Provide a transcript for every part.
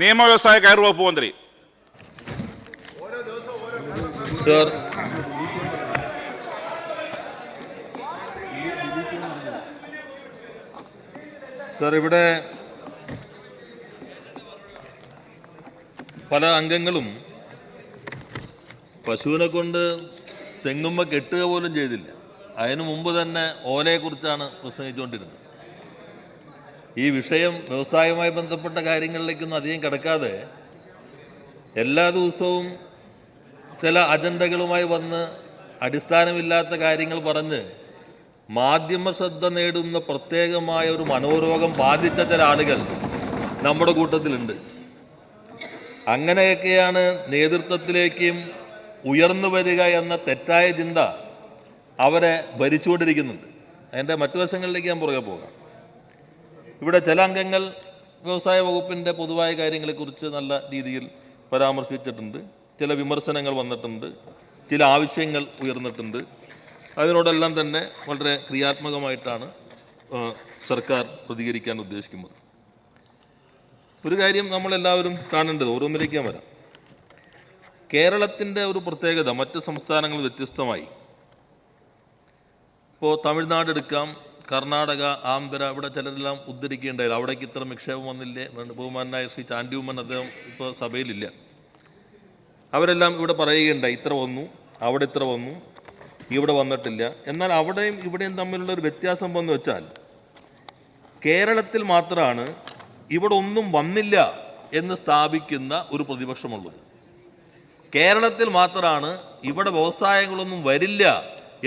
നിയമ വ്യവസായ കയർ വകുപ്പ് മന്ത്രി. സർ, ഇവിടെ പല അംഗങ്ങളും പശുവിനെ കൊണ്ട് തെങ്ങുമ്മ കെട്ടുക പോലും ചെയ്തില്ല. അതിനു മുമ്പ് തന്നെ ഓലയെക്കുറിച്ചാണ് പ്രസംഗിച്ചുകൊണ്ടിരുന്നത്. ഈ വിഷയം വ്യവസായവുമായി ബന്ധപ്പെട്ട കാര്യങ്ങളിലേക്കൊന്നും അധികം കിടക്കാതെ എല്ലാ ദിവസവും ചില അജണ്ടകളുമായി വന്ന് അടിസ്ഥാനമില്ലാത്ത കാര്യങ്ങൾ പറഞ്ഞ് മാധ്യമ ശ്രദ്ധ നേടുന്ന പ്രത്യേകമായ ഒരു മനോരോഗം ബാധിച്ച ചില ആളുകൾ നമ്മുടെ കൂട്ടത്തിലുണ്ട്. അങ്ങനെയൊക്കെയാണ് നേതൃത്വത്തിലേക്കും ഉയർന്നു വരിക എന്ന തെറ്റായ ചിന്ത അവരെ ഭരിച്ചുകൊണ്ടിരിക്കുന്നുണ്ട്. അതിൻ്റെ മറ്റു വശങ്ങളിലേക്ക് ഞാൻ പുറകെ പോകാം. ഇവിടെ ചില അംഗങ്ങൾ വ്യവസായ വകുപ്പിൻ്റെ പൊതുവായ കാര്യങ്ങളെക്കുറിച്ച് നല്ല രീതിയിൽ പരാമർശിച്ചിട്ടുണ്ട്. ചില വിമർശനങ്ങൾ വന്നിട്ടുണ്ട്, ചില ആവശ്യങ്ങൾ ഉയർന്നിട്ടുണ്ട്. അതിനോടെല്ലാം തന്നെ വളരെ ക്രിയാത്മകമായിട്ടാണ് സർക്കാർ പ്രതികരിക്കാൻ ഉദ്ദേശിക്കുന്നത്. ഒരു കാര്യം നമ്മളെല്ലാവരും കാണേണ്ടത്, ഓരോന്നിലേക്കാൻ വരാം. കേരളത്തിൻ്റെ ഒരു പ്രത്യേകത മറ്റ് സംസ്ഥാനങ്ങൾ വ്യത്യസ്തമായി, ഇപ്പോൾ തമിഴ്നാട് എടുക്കാം, കർണാടക, ആന്ധ്ര, ഇവിടെ ചിലരെല്ലാം ഉദ്ധരിക്കേണ്ടായില്ല. അവിടേക്ക് ഇത്ര നിക്ഷേപം വന്നില്ലേ? ബഹുമാനായ ശ്രീ ചാണ്ടിയുമ്മൻ, അദ്ദേഹം ഇപ്പോൾ സഭയിലില്ല. അവരെല്ലാം ഇവിടെ പറയുകയുണ്ടായി, ഇത്ര വന്നു, അവിടെ ഇത്ര വന്നു, ഇവിടെ വന്നിട്ടില്ല. എന്നാൽ അവിടെയും ഇവിടെയും തമ്മിലുള്ള ഒരു വ്യത്യാസം എന്ന് വെച്ചാൽ കേരളത്തിൽ മാത്രമാണ് ഇവിടെ ഒന്നും വന്നില്ല എന്ന് സ്ഥാപിക്കുന്ന ഒരു പ്രതിപക്ഷമുള്ളത്. കേരളത്തിൽ മാത്രമാണ് ഇവിടെ വ്യവസായങ്ങളൊന്നും വരില്ല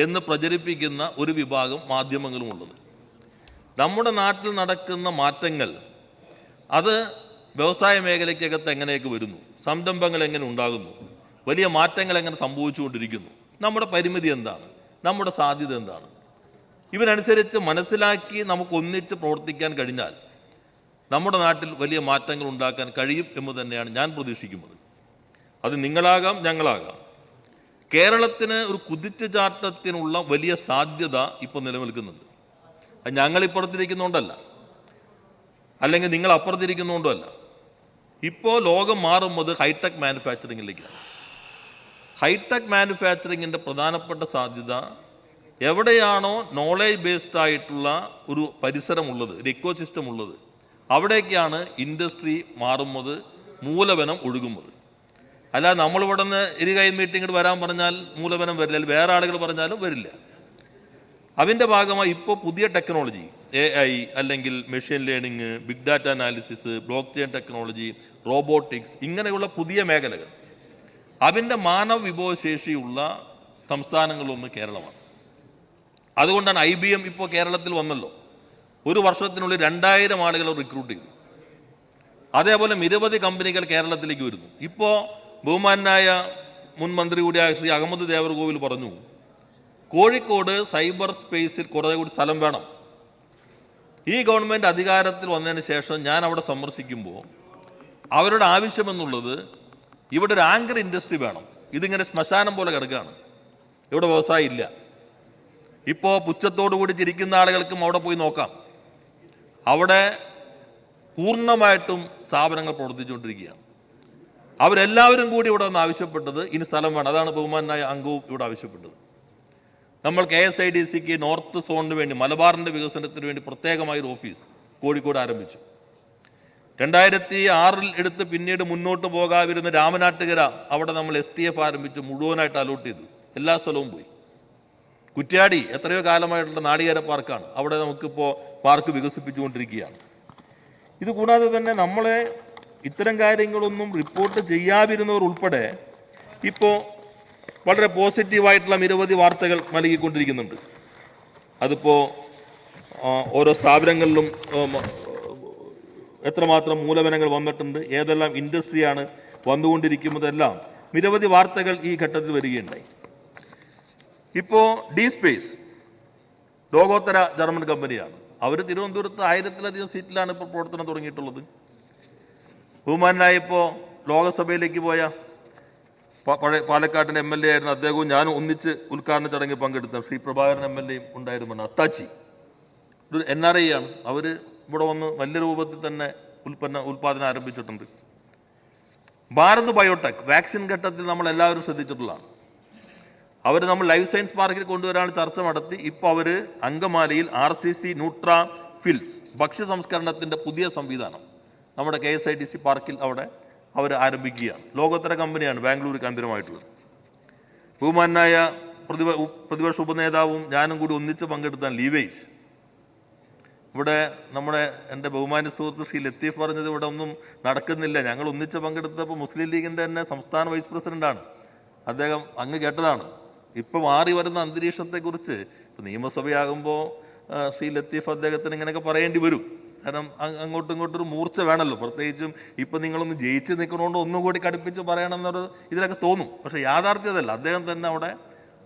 എന്ന് പ്രചരിപ്പിക്കുന്ന ഒരു വിഭാഗം മാധ്യമങ്ങളുമുള്ളത്. നമ്മുടെ നാട്ടിൽ നടക്കുന്ന മാറ്റങ്ങൾ അത് വ്യവസായ മേഖലയ്ക്കകത്ത് എങ്ങനെയൊക്കെ വരുന്നു, സംരംഭങ്ങൾ എങ്ങനെ ഉണ്ടാകുന്നു, വലിയ മാറ്റങ്ങൾ എങ്ങനെ സംഭവിച്ചുകൊണ്ടിരിക്കുന്നു, നമ്മുടെ പരിമിതി എന്താണ്, നമ്മുടെ സാധ്യത എന്താണ്, ഇവരനുസരിച്ച് മനസ്സിലാക്കി നമുക്ക് ഒന്നിച്ച് പ്രവർത്തിക്കാൻ കഴിഞ്ഞാൽ നമ്മുടെ നാട്ടിൽ വലിയ മാറ്റങ്ങൾ ഉണ്ടാക്കാൻ കഴിയും എന്ന് തന്നെയാണ് ഞാൻ പ്രതീക്ഷിക്കുന്നത്. അത് നിങ്ങളാകാം, ഞങ്ങളാകാം. കേരളത്തിന് ഒരു കുതിച്ചുചാട്ടത്തിനുള്ള വലിയ സാധ്യത ഇപ്പോൾ നിലനിൽക്കുന്നുണ്ട്. അത് ഞങ്ങൾ ഇപ്പുറത്തിരിക്കുന്നതുകൊണ്ടല്ല, അല്ലെങ്കിൽ നിങ്ങൾ അപ്പുറത്തിരിക്കുന്നതുകൊണ്ടല്ല. ഇപ്പോൾ ലോകം മാറുന്നത് ഹൈടെക് മാനുഫാക്ചറിങ്ങിലേക്കാണ്. ഹൈടെക് മാനുഫാക്ചറിങ്ങിൻ്റെ പ്രധാനപ്പെട്ട സാധ്യത എവിടെയാണോ നോളേജ് ബേസ്ഡ് ആയിട്ടുള്ള ഒരു പരിസരമുള്ളത്, ഒരു ഇക്കോ സിസ്റ്റം ഉള്ളത്, അവിടേക്കാണ് ഇൻഡസ്ട്രി മാറുന്നത്, മൂലധനം ഒഴുകുന്നത്. അല്ല നമ്മളിവിടെ നിന്ന് ഇരുകൈ മീറ്റിംഗ് വരാൻ പറഞ്ഞാൽ മൂലധനം വരില്ല, അല്ലെങ്കിൽ വേറെ ആളുകൾ പറഞ്ഞാലും വരില്ല. അതിൻ്റെ ഭാഗമായി ഇപ്പോൾ പുതിയ ടെക്നോളജി, AI അല്ലെങ്കിൽ machine learning, big data analysis, block chain technology, robotics, ഇങ്ങനെയുള്ള പുതിയ മേഖലകൾ, അതിൻ്റെ മാനവ വിഭവശേഷിയുള്ള സംസ്ഥാനങ്ങളൊന്ന് കേരളമാണ്. അതുകൊണ്ടാണ് IBM ഇപ്പോൾ കേരളത്തിൽ വന്നല്ലോ. ഒരു വർഷത്തിനുള്ളിൽ 2000 ആളുകളെ റിക്രൂട്ട് ചെയ്തു. അതേപോലെ നിരവധി കമ്പനികൾ കേരളത്തിലേക്ക് വരുന്നു. ഇപ്പോൾ ബഹുമാനായ മുൻ മന്ത്രി കൂടിയായ ശ്രീ അഹമ്മദ് ദേവർകോവിൽ പറഞ്ഞു, കോഴിക്കോട് സൈബർ സ്പേസിൽ കുറേ കൂടി സ്ഥലം വേണം. ഈ ഗവൺമെൻറ് അധികാരത്തിൽ വന്നതിന് ശേഷം ഞാൻ അവിടെ സന്ദർശിക്കുമ്പോൾ അവരുടെ ആവശ്യമെന്നുള്ളത് ഇവിടെ ഒരു ആങ്കർ ഇൻഡസ്ട്രി വേണം. ഇതിങ്ങനെ ശ്മശാനം പോലെ കിടക്കുകയാണ്, ഇവിടെ വ്യവസായം ഇല്ല. ഇപ്പോൾ പുച്ഛത്തോടു കൂടി ചിരിക്കുന്ന ആളുകൾക്കും അവിടെ പോയി നോക്കാം. അവിടെ പൂർണ്ണമായിട്ടും സ്ഥാപനങ്ങൾ പ്രവർത്തിച്ചുകൊണ്ടിരിക്കുകയാണ്. അവരെല്ലാവരും കൂടി ഇവിടെ വന്ന് ആവശ്യപ്പെട്ടത് ഇനി സ്ഥലം വേണം. അതാണ് ബഹുമാനായ അംഗവും ഇവിടെ ആവശ്യപ്പെട്ടത്. നമ്മൾ KSIDCക്ക് നോർത്ത് സോണിന് വേണ്ടി, മലബാറിൻ്റെ വികസനത്തിന് വേണ്ടി പ്രത്യേകമായൊരു ഓഫീസ് കോഴിക്കോട് ആരംഭിച്ചു. 2006 എടുത്ത് പിന്നീട് മുന്നോട്ട് പോകാതിരുന്ന രാമനാട്ടുകര, അവിടെ നമ്മൾ STF ആരംഭിച്ച് മുഴുവനായിട്ട് അലോട്ട് ചെയ്തു. എല്ലാ സ്ഥലവും പോയി. കുറ്റ്യാടി എത്രയോ കാലമായിട്ടുള്ള നാളികേര പാർക്കാണ്, അവിടെ നമുക്കിപ്പോൾ പാർക്ക് വികസിപ്പിച്ചുകൊണ്ടിരിക്കുകയാണ്. ഇതുകൂടാതെ തന്നെ നമ്മളെ ഇത്തരം കാര്യങ്ങളൊന്നും റിപ്പോർട്ട് ചെയ്യാതിരുന്നവർ ഉൾപ്പെടെ ഇപ്പോൾ വളരെ പോസിറ്റീവായിട്ടുള്ള നിരവധി വാർത്തകൾ നൽകിക്കൊണ്ടിരിക്കുന്നുണ്ട്. അതിപ്പോൾ ഓരോ സ്ഥാപനങ്ങളിലും എത്രമാത്രം മൂലധനങ്ങൾ വന്നിട്ടുണ്ട്, ഏതെല്ലാം ഇൻഡസ്ട്രിയാണ് വന്നുകൊണ്ടിരിക്കുന്നതെല്ലാം നിരവധി വാർത്തകൾ ഈ ഘട്ടത്തിൽ വരികയുണ്ടായി. ഇപ്പോൾ D-Space ലോകോത്തര ജർമ്മൻ കമ്പനിയാണ്. അവർ തിരുവനന്തപുരത്ത് 1000-ലധികം സീറ്റിലാണ് ഇപ്പോൾ പ്രവർത്തനം തുടങ്ങിയിട്ടുള്ളത്. ബഹുമാനായ ഇപ്പോൾ ലോകസഭയിലേക്ക് പോയ പാലക്കാട്ടിൻ്റെ MLA ആയിരുന്ന അദ്ദേഹവും ഞാനും ഒന്നിച്ച് ഉദ്ഘാടന ചടങ്ങിൽ പങ്കെടുത്ത ശ്രീ പ്രഭാകരൻ MLA ഉണ്ടായിരുന്നു. അത്താച്ചി ഒരു NRI ആണ്. അവർ ഇവിടെ വന്ന് വലിയ രൂപത്തിൽ തന്നെ ഉൽപ്പാദനം ആരംഭിച്ചിട്ടുണ്ട്. ഭാരത് ബയോടെക് വാക്സിൻ ഘട്ടത്തിൽ നമ്മൾ എല്ലാവരും ശ്രദ്ധിച്ചിട്ടുള്ളതാണ്. നമ്മൾ ലൈഫ് സയൻസ് പാർക്കിൽ കൊണ്ടുവരാൻ ചർച്ച നടത്തി. ഇപ്പോൾ അവർ അങ്കമാലിയിൽ RCC ന്യൂട്രാ ഫിൽസ് ഭക്ഷ്യ സംസ്കരണത്തിൻ്റെ പുതിയ സംവിധാനം നമ്മുടെ KSITC പാർക്കിൽ അവിടെ അവർ ആരംഭിക്കുകയാണ്. ലോകോത്തര കമ്പനിയാണ്, ബാംഗ്ലൂർ കേന്ദ്രമായിട്ടുള്ളത്. ബഹുമാനായ പ്രതിപക്ഷ ഉപനേതാവും ഞാനും കൂടി ഒന്നിച്ച് പങ്കെടുത്താൻ ലീവേഴ്സ് ഇവിടെ എൻ്റെ ബഹുമാന്യ സുഹൃത്ത് ശ്രീ ലത്തീഫ് പറഞ്ഞത് ഇവിടെ ഒന്നും നടക്കുന്നില്ല. ഞങ്ങൾ ഒന്നിച്ച് പങ്കെടുത്തപ്പോൾ മുസ്ലിം ലീഗിൻ്റെ തന്നെ സംസ്ഥാന വൈസ് പ്രസിഡന്റാണ് അദ്ദേഹം, അങ്ങ് കേട്ടതാണ്. ഇപ്പം മാറി വരുന്ന അന്തരീക്ഷത്തെക്കുറിച്ച് ഇപ്പം നിയമസഭയാകുമ്പോൾ ശ്രീ ലത്തീഫ് അദ്ദേഹത്തിന് ഇങ്ങനെയൊക്കെ പറയേണ്ടി വരും. കാരണം അങ്ങോട്ടും ഇങ്ങോട്ടൊരു മൂർച്ച വേണമല്ലോ. പ്രത്യേകിച്ചും ഇപ്പം നിങ്ങളൊന്ന് ജയിച്ച് നിൽക്കണോണ്ട് ഒന്നുകൂടി കടുപ്പിച്ച് പറയണമെന്നൊരു ഇതിലൊക്കെ തോന്നും. പക്ഷേ യാഥാർത്ഥ്യതല്ല. അദ്ദേഹം തന്നെ അവിടെ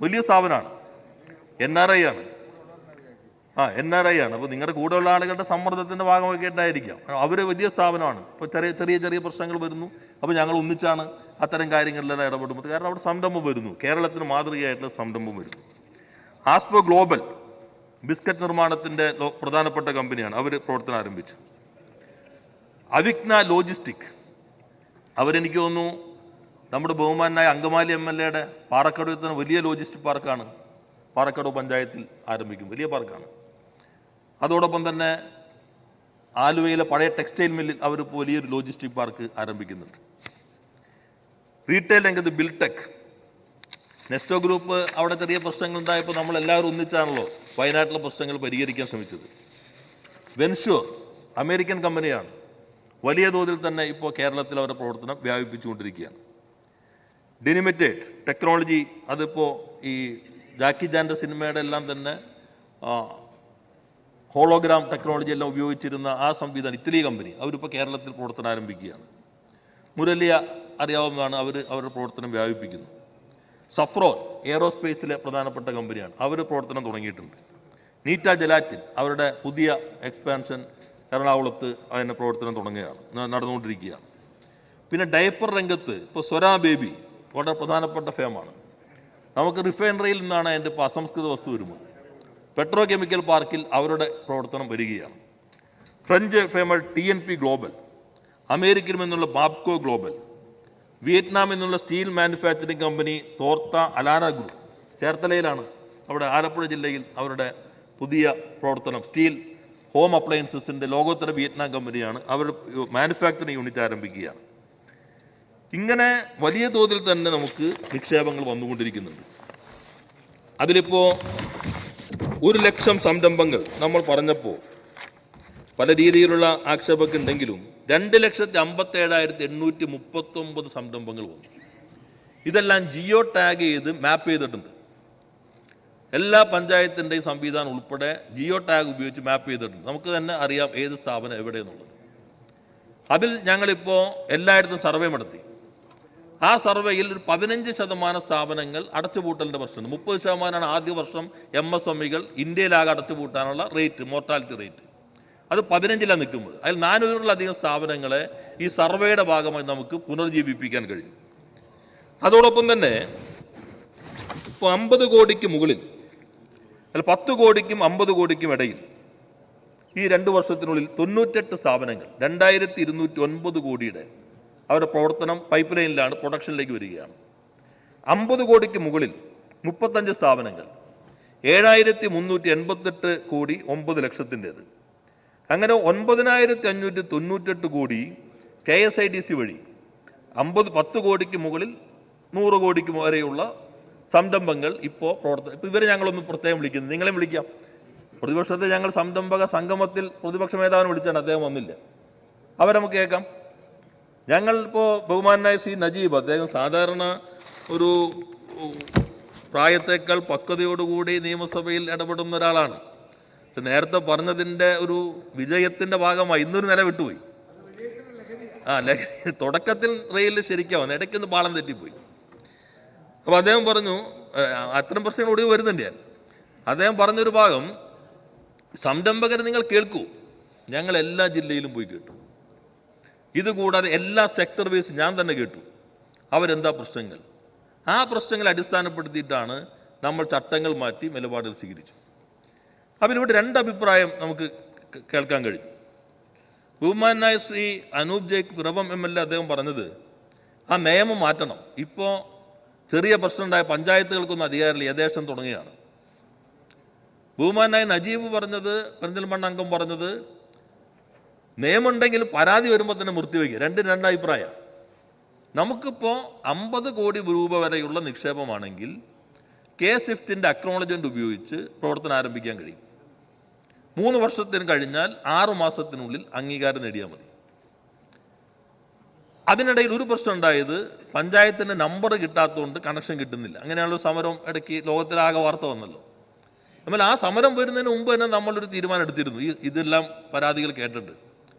വലിയ സ്ഥാപനമാണ്, NRI ആണ്. NRI ആണ്. അപ്പോൾ നിങ്ങളുടെ കൂടെയുള്ള ആളുകളുടെ സമ്മർദ്ദത്തിൻ്റെ ഭാഗമൊക്കെ ആയിട്ടായിരിക്കാം. അവർ വലിയ സ്ഥാപനമാണ്. ഇപ്പോൾ ചെറിയ പ്രശ്നങ്ങൾ വരുന്നു. അപ്പോൾ ഞങ്ങൾ ഒന്നിച്ചാണ് അത്തരം കാര്യങ്ങളിലെല്ലാം ഇടപെടുന്നത്. കാരണം അവിടെ സംരംഭം വരുന്നു, കേരളത്തിന് മാതൃകയായിട്ടുള്ള സംരംഭം വരുന്നു. ആസ്ട്രോ ഗ്ലോബൽ ബിസ്ക്കറ്റ് നിർമ്മാണത്തിൻ്റെ പ്രധാനപ്പെട്ട കമ്പനിയാണ്. അവർ പ്രവർത്തനം ആരംഭിച്ചു. അവിഗ്ന ലോജിസ്റ്റിക് അവരെനിക്ക് തോന്നുന്നു നമ്മുടെ ബഹുമാനായ അങ്കമാലി MLA പാറക്കടവിൽ തന്നെ വലിയ ലോജിസ്റ്റിക് പാർക്കാണ് പാറക്കടവ് പഞ്ചായത്തിൽ ആരംഭിക്കും. വലിയ പാർക്കാണ്. അതോടൊപ്പം തന്നെ ആലുവയിലെ പഴയ ടെക്സ്റ്റൈൽ മില്ലിൽ അവർ വലിയൊരു ലോജിസ്റ്റിക് പാർക്ക് ആരംഭിക്കുന്നുണ്ട്. റീറ്റെയിൽ രംഗത്ത് ബിൽടെക്, നെസ്റ്റോ ഗ്രൂപ്പ് അവിടെ ചെറിയ പ്രശ്നങ്ങൾ ഉണ്ടായപ്പോൾ നമ്മളെല്ലാവരും ഒന്നിച്ചാണല്ലോ വയനാട്ടിലെ പ്രശ്നങ്ങൾ പരിഹരിക്കാൻ ശ്രമിച്ചത്. വെൻഷ്യൂർ അമേരിക്കൻ കമ്പനിയാണ്. വലിയ തോതിൽ തന്നെ ഇപ്പോൾ കേരളത്തിൽ അവരുടെ പ്രവർത്തനം വ്യാപിപ്പിച്ചുകൊണ്ടിരിക്കുകയാണ്. ഡിനിമിറ്റഡ് ടെക്നോളജി, അതിപ്പോൾ ഈ ജാക്കി ജാൻ്റെ സിനിമയുടെ എല്ലാം തന്നെ ഹോളോഗ്രാം ടെക്നോളജി എല്ലാം ഉപയോഗിച്ചിരുന്ന ആ സംവിധാനം ഇറ്റലി കമ്പനി അവരിപ്പോൾ കേരളത്തിൽ പ്രവർത്തനം ആരംഭിക്കുകയാണ്. മുരലിയ അറിയാവുന്നതാണ്, അവരുടെ പ്രവർത്തനം വ്യാപിപ്പിക്കുന്നു. സഫ്രോൻ എയറോസ്പേസിലെ പ്രധാനപ്പെട്ട കമ്പനിയാണ്, അവർ പ്രവർത്തനം തുടങ്ങിയിട്ടുണ്ട്. നീറ്റ ജലാറ്റിൻ അവരുടെ പുതിയ എക്സ്പാൻഷൻ എറണാകുളത്ത് അതിൻ്റെ പ്രവർത്തനം നടന്നുകൊണ്ടിരിക്കുകയാണ്. പിന്നെ ഡയപ്പർ രംഗത്ത് ഇപ്പോൾ സ്വരാ ബേബി വളരെ പ്രധാനപ്പെട്ട ഫേമാണ്. നമുക്ക് റിഫൈനറിയിൽ നിന്നാണ് അതിൻ്റെ ഇപ്പോൾ അസംസ്കൃത വസ്തു വരുന്നത്. പെട്രോ കെമിക്കൽ പാർക്കിൽ അവരുടെ പ്രവർത്തനം വരികയാണ്. ഫ്രഞ്ച് ഫേമൾ TNP ഗ്ലോബൽ, അമേരിക്കയിൽ നിന്നുള്ള ബാബ്കോ ഗ്ലോബൽ, വിയറ്റ്നാമിൽ നിന്നുള്ള സ്റ്റീൽ മാനുഫാക്ചറിംഗ് കമ്പനി സോർത്ത അലാന ഗ്രൂപ്പ് ചേർത്തലയിലാണ്, അവിടെ ആലപ്പുഴ ജില്ലയിൽ അവരുടെ പുതിയ പ്രവർത്തനം. സ്റ്റീൽ ഹോം അപ്ലയൻസസിൻ്റെ ലോകോത്തര വിയറ്റ്നാം കമ്പനിയാണ്. അവർ മാനുഫാക്ചറിംഗ് യൂണിറ്റ് ആരംഭിക്കുകയാണ്. ഇങ്ങനെ വലിയ തോതിൽ തന്നെ നമുക്ക് നിക്ഷേപങ്ങൾ വന്നുകൊണ്ടിരിക്കുന്നുണ്ട്. അതിലിപ്പോൾ 1,00,000 സംരംഭങ്ങൾ നമ്മൾ പറഞ്ഞപ്പോൾ പല രീതിയിലുള്ള ആക്ഷേപമൊക്കെ ഉണ്ടെങ്കിലും 2,57,839 സംരംഭങ്ങൾ വന്നു. ഇതെല്ലാം ജിയോ ടാഗ് ചെയ്ത് മാപ്പ് ചെയ്തിട്ടുണ്ട്. എല്ലാ പഞ്ചായത്തിൻ്റെയും സംവിധാനം ഉൾപ്പെടെ ജിയോ ടാഗ് ഉപയോഗിച്ച് മാപ്പ് ചെയ്തിട്ടുണ്ട്. നമുക്ക് തന്നെ അറിയാം ഏത് സ്ഥാപനം എവിടെയെന്നുള്ളത്. അതിൽ ഞങ്ങളിപ്പോൾ എല്ലായിടത്തും സർവേ നടത്തി. ആ സർവേയിൽ ഒരു 15% സ്ഥാപനങ്ങൾ അടച്ചുപൂട്ടലിൻ്റെ പ്രശ്നമുണ്ട്. 30% ആദ്യ വർഷം MSMEകൾ ഇന്ത്യയിലാകെ അടച്ചുപൂട്ടാനുള്ള റേറ്റ്, മോർട്ടാലിറ്റി റേറ്റ്. അത് 15-ലാണ് നിൽക്കുന്നത്. അതിൽ 400-ലധികം സ്ഥാപനങ്ങളെ ഈ സർവേയുടെ ഭാഗമായി നമുക്ക് പുനർജീവിപ്പിക്കാൻ കഴിഞ്ഞു. അതോടൊപ്പം തന്നെ ഇപ്പോൾ 50 കോടിക്ക് മുകളിൽ, അല്ല 10 കോടിക്കും 50 കോടിക്കും ഇടയിൽ ഈ 2 വർഷത്തിനുള്ളിൽ 98 സ്ഥാപനങ്ങൾ 2209 കോടിയുടെ അവരുടെ പ്രവർത്തനം പൈപ്പ് ലൈനിലാണ്, പ്രൊഡക്ഷനിലേക്ക് വരികയാണ്. 50 കോടിക്ക് മുകളിൽ 35 സ്ഥാപനങ്ങൾ 7,388 കോടി 9 ലക്ഷത്തിൻ്റേത്. അങ്ങനെ 9,598 കോടി KSITC വഴി 10 കോടിക്ക് മുകളിൽ 100 കോടിക്ക് വരെയുള്ള സംരംഭങ്ങൾ ഇപ്പോൾ പ്രവർത്തനം. ഇപ്പോൾ ഇവരെ ഞങ്ങളൊന്ന് പ്രത്യേകം വിളിക്കുന്നു, നിങ്ങളെ വിളിക്കാം. പ്രതിപക്ഷത്തെ ഞങ്ങൾ സംരംഭക സംഗമത്തിൽ പ്രതിപക്ഷ മേധാവിനെ വിളിച്ചാണ്, അദ്ദേഹം വന്നില്ല. അവരെ നമുക്ക് കേൾക്കാം. ഞങ്ങൾ ഇപ്പോൾ ബഹുമാനായ ശ്രീ നജീബ്, അദ്ദേഹം സാധാരണ ഒരു പ്രായത്തേക്കാൾ പക്വതയോടുകൂടി നിയമസഭയിൽ ഇടപെടുന്ന ഒരാളാണ്. പക്ഷെ നേരത്തെ പറഞ്ഞതിൻ്റെ ഒരു വിജയത്തിൻ്റെ ഭാഗമായി ഇന്നൊരു നില വിട്ടുപോയി. തുടക്കത്തിൽ റെയിലിൽ ശരിക്കാവുന്ന ഇടയ്ക്കൊന്ന് പാളം തെറ്റിപ്പോയി. അപ്പോൾ അദ്ദേഹം പറഞ്ഞു, അത്തരം പ്രശ്നങ്ങൾ ഒടുവിൽ വരുന്നുണ്ട്. അദ്ദേഹം പറഞ്ഞൊരു ഭാഗം, സംരംഭകരെ നിങ്ങൾ കേൾക്കൂ, ഞങ്ങൾ എല്ലാ ജില്ലയിലും പോയി കേട്ടു. ഇതുകൂടാതെ എല്ലാ സെക്ടർ വൈസ് ഞാൻ തന്നെ കേട്ടു അവരെന്താ പ്രശ്നങ്ങൾ. ആ പ്രശ്നങ്ങളെ അടിസ്ഥാനപ്പെടുത്തിയിട്ടാണ് നമ്മൾ ചട്ടങ്ങൾ മാറ്റി നിലപാടുകൾ സ്വീകരിച്ചു. അപ്പോൾ ഇവിടെ 2 അഭിപ്രായം നമുക്ക് കേൾക്കാൻ കഴിഞ്ഞു. ബഹുമാനായ ശ്രീ അനൂപ് ജേക്കബ് പിറവം MLA അദ്ദേഹം പറഞ്ഞത്, ആ നിയമം മാറ്റണം. ഇപ്പോൾ ചെറിയ പ്രശ്നമുണ്ടായ പഞ്ചായത്തുകൾക്കൊന്നും അധികാരമില്ല, യഥേഷ്ടം തുടങ്ങുകയാണ്. ബഹുമാനായ നജീബ് പറഞ്ഞത്, പെരിന്തൽമണ്ണ അംഗം പറഞ്ഞത്, നിയമമുണ്ടെങ്കിലും പരാതി വരുമ്പോൾ തന്നെ നിർത്തിവെക്കുക. രണ്ട് അഭിപ്രായം. നമുക്കിപ്പോൾ 50 കോടി രൂപ വരെയുള്ള നിക്ഷേപമാണെങ്കിൽ K-SWIFTന്റെ അക്നോളജ്മെന്റ് ഉപയോഗിച്ച് പ്രവർത്തനം ആരംഭിക്കാൻ കഴിയും. 3 വർഷത്തിന് കഴിഞ്ഞാൽ 6 മാസത്തിനുള്ളിൽ അംഗീകാരം നേടിയാൽ മതി. അതിനിടയിൽ ഒരു പ്രശ്നം ഉണ്ടായത്, പഞ്ചായത്തിൻ്റെ നമ്പർ കിട്ടാത്തതുകൊണ്ട് കണക്ഷൻ കിട്ടുന്നില്ല. അങ്ങനെയുള്ള സമരം ഇടയ്ക്ക് ലോകത്തിലാകെ വാർത്ത വന്നല്ലോ. എന്നാൽ ആ സമരം വരുന്നതിന് മുമ്പ് തന്നെ നമ്മളൊരു തീരുമാനം എടുത്തിരുന്നു. ഇതെല്ലാം പരാതികൾ കേട്ടിട്ട്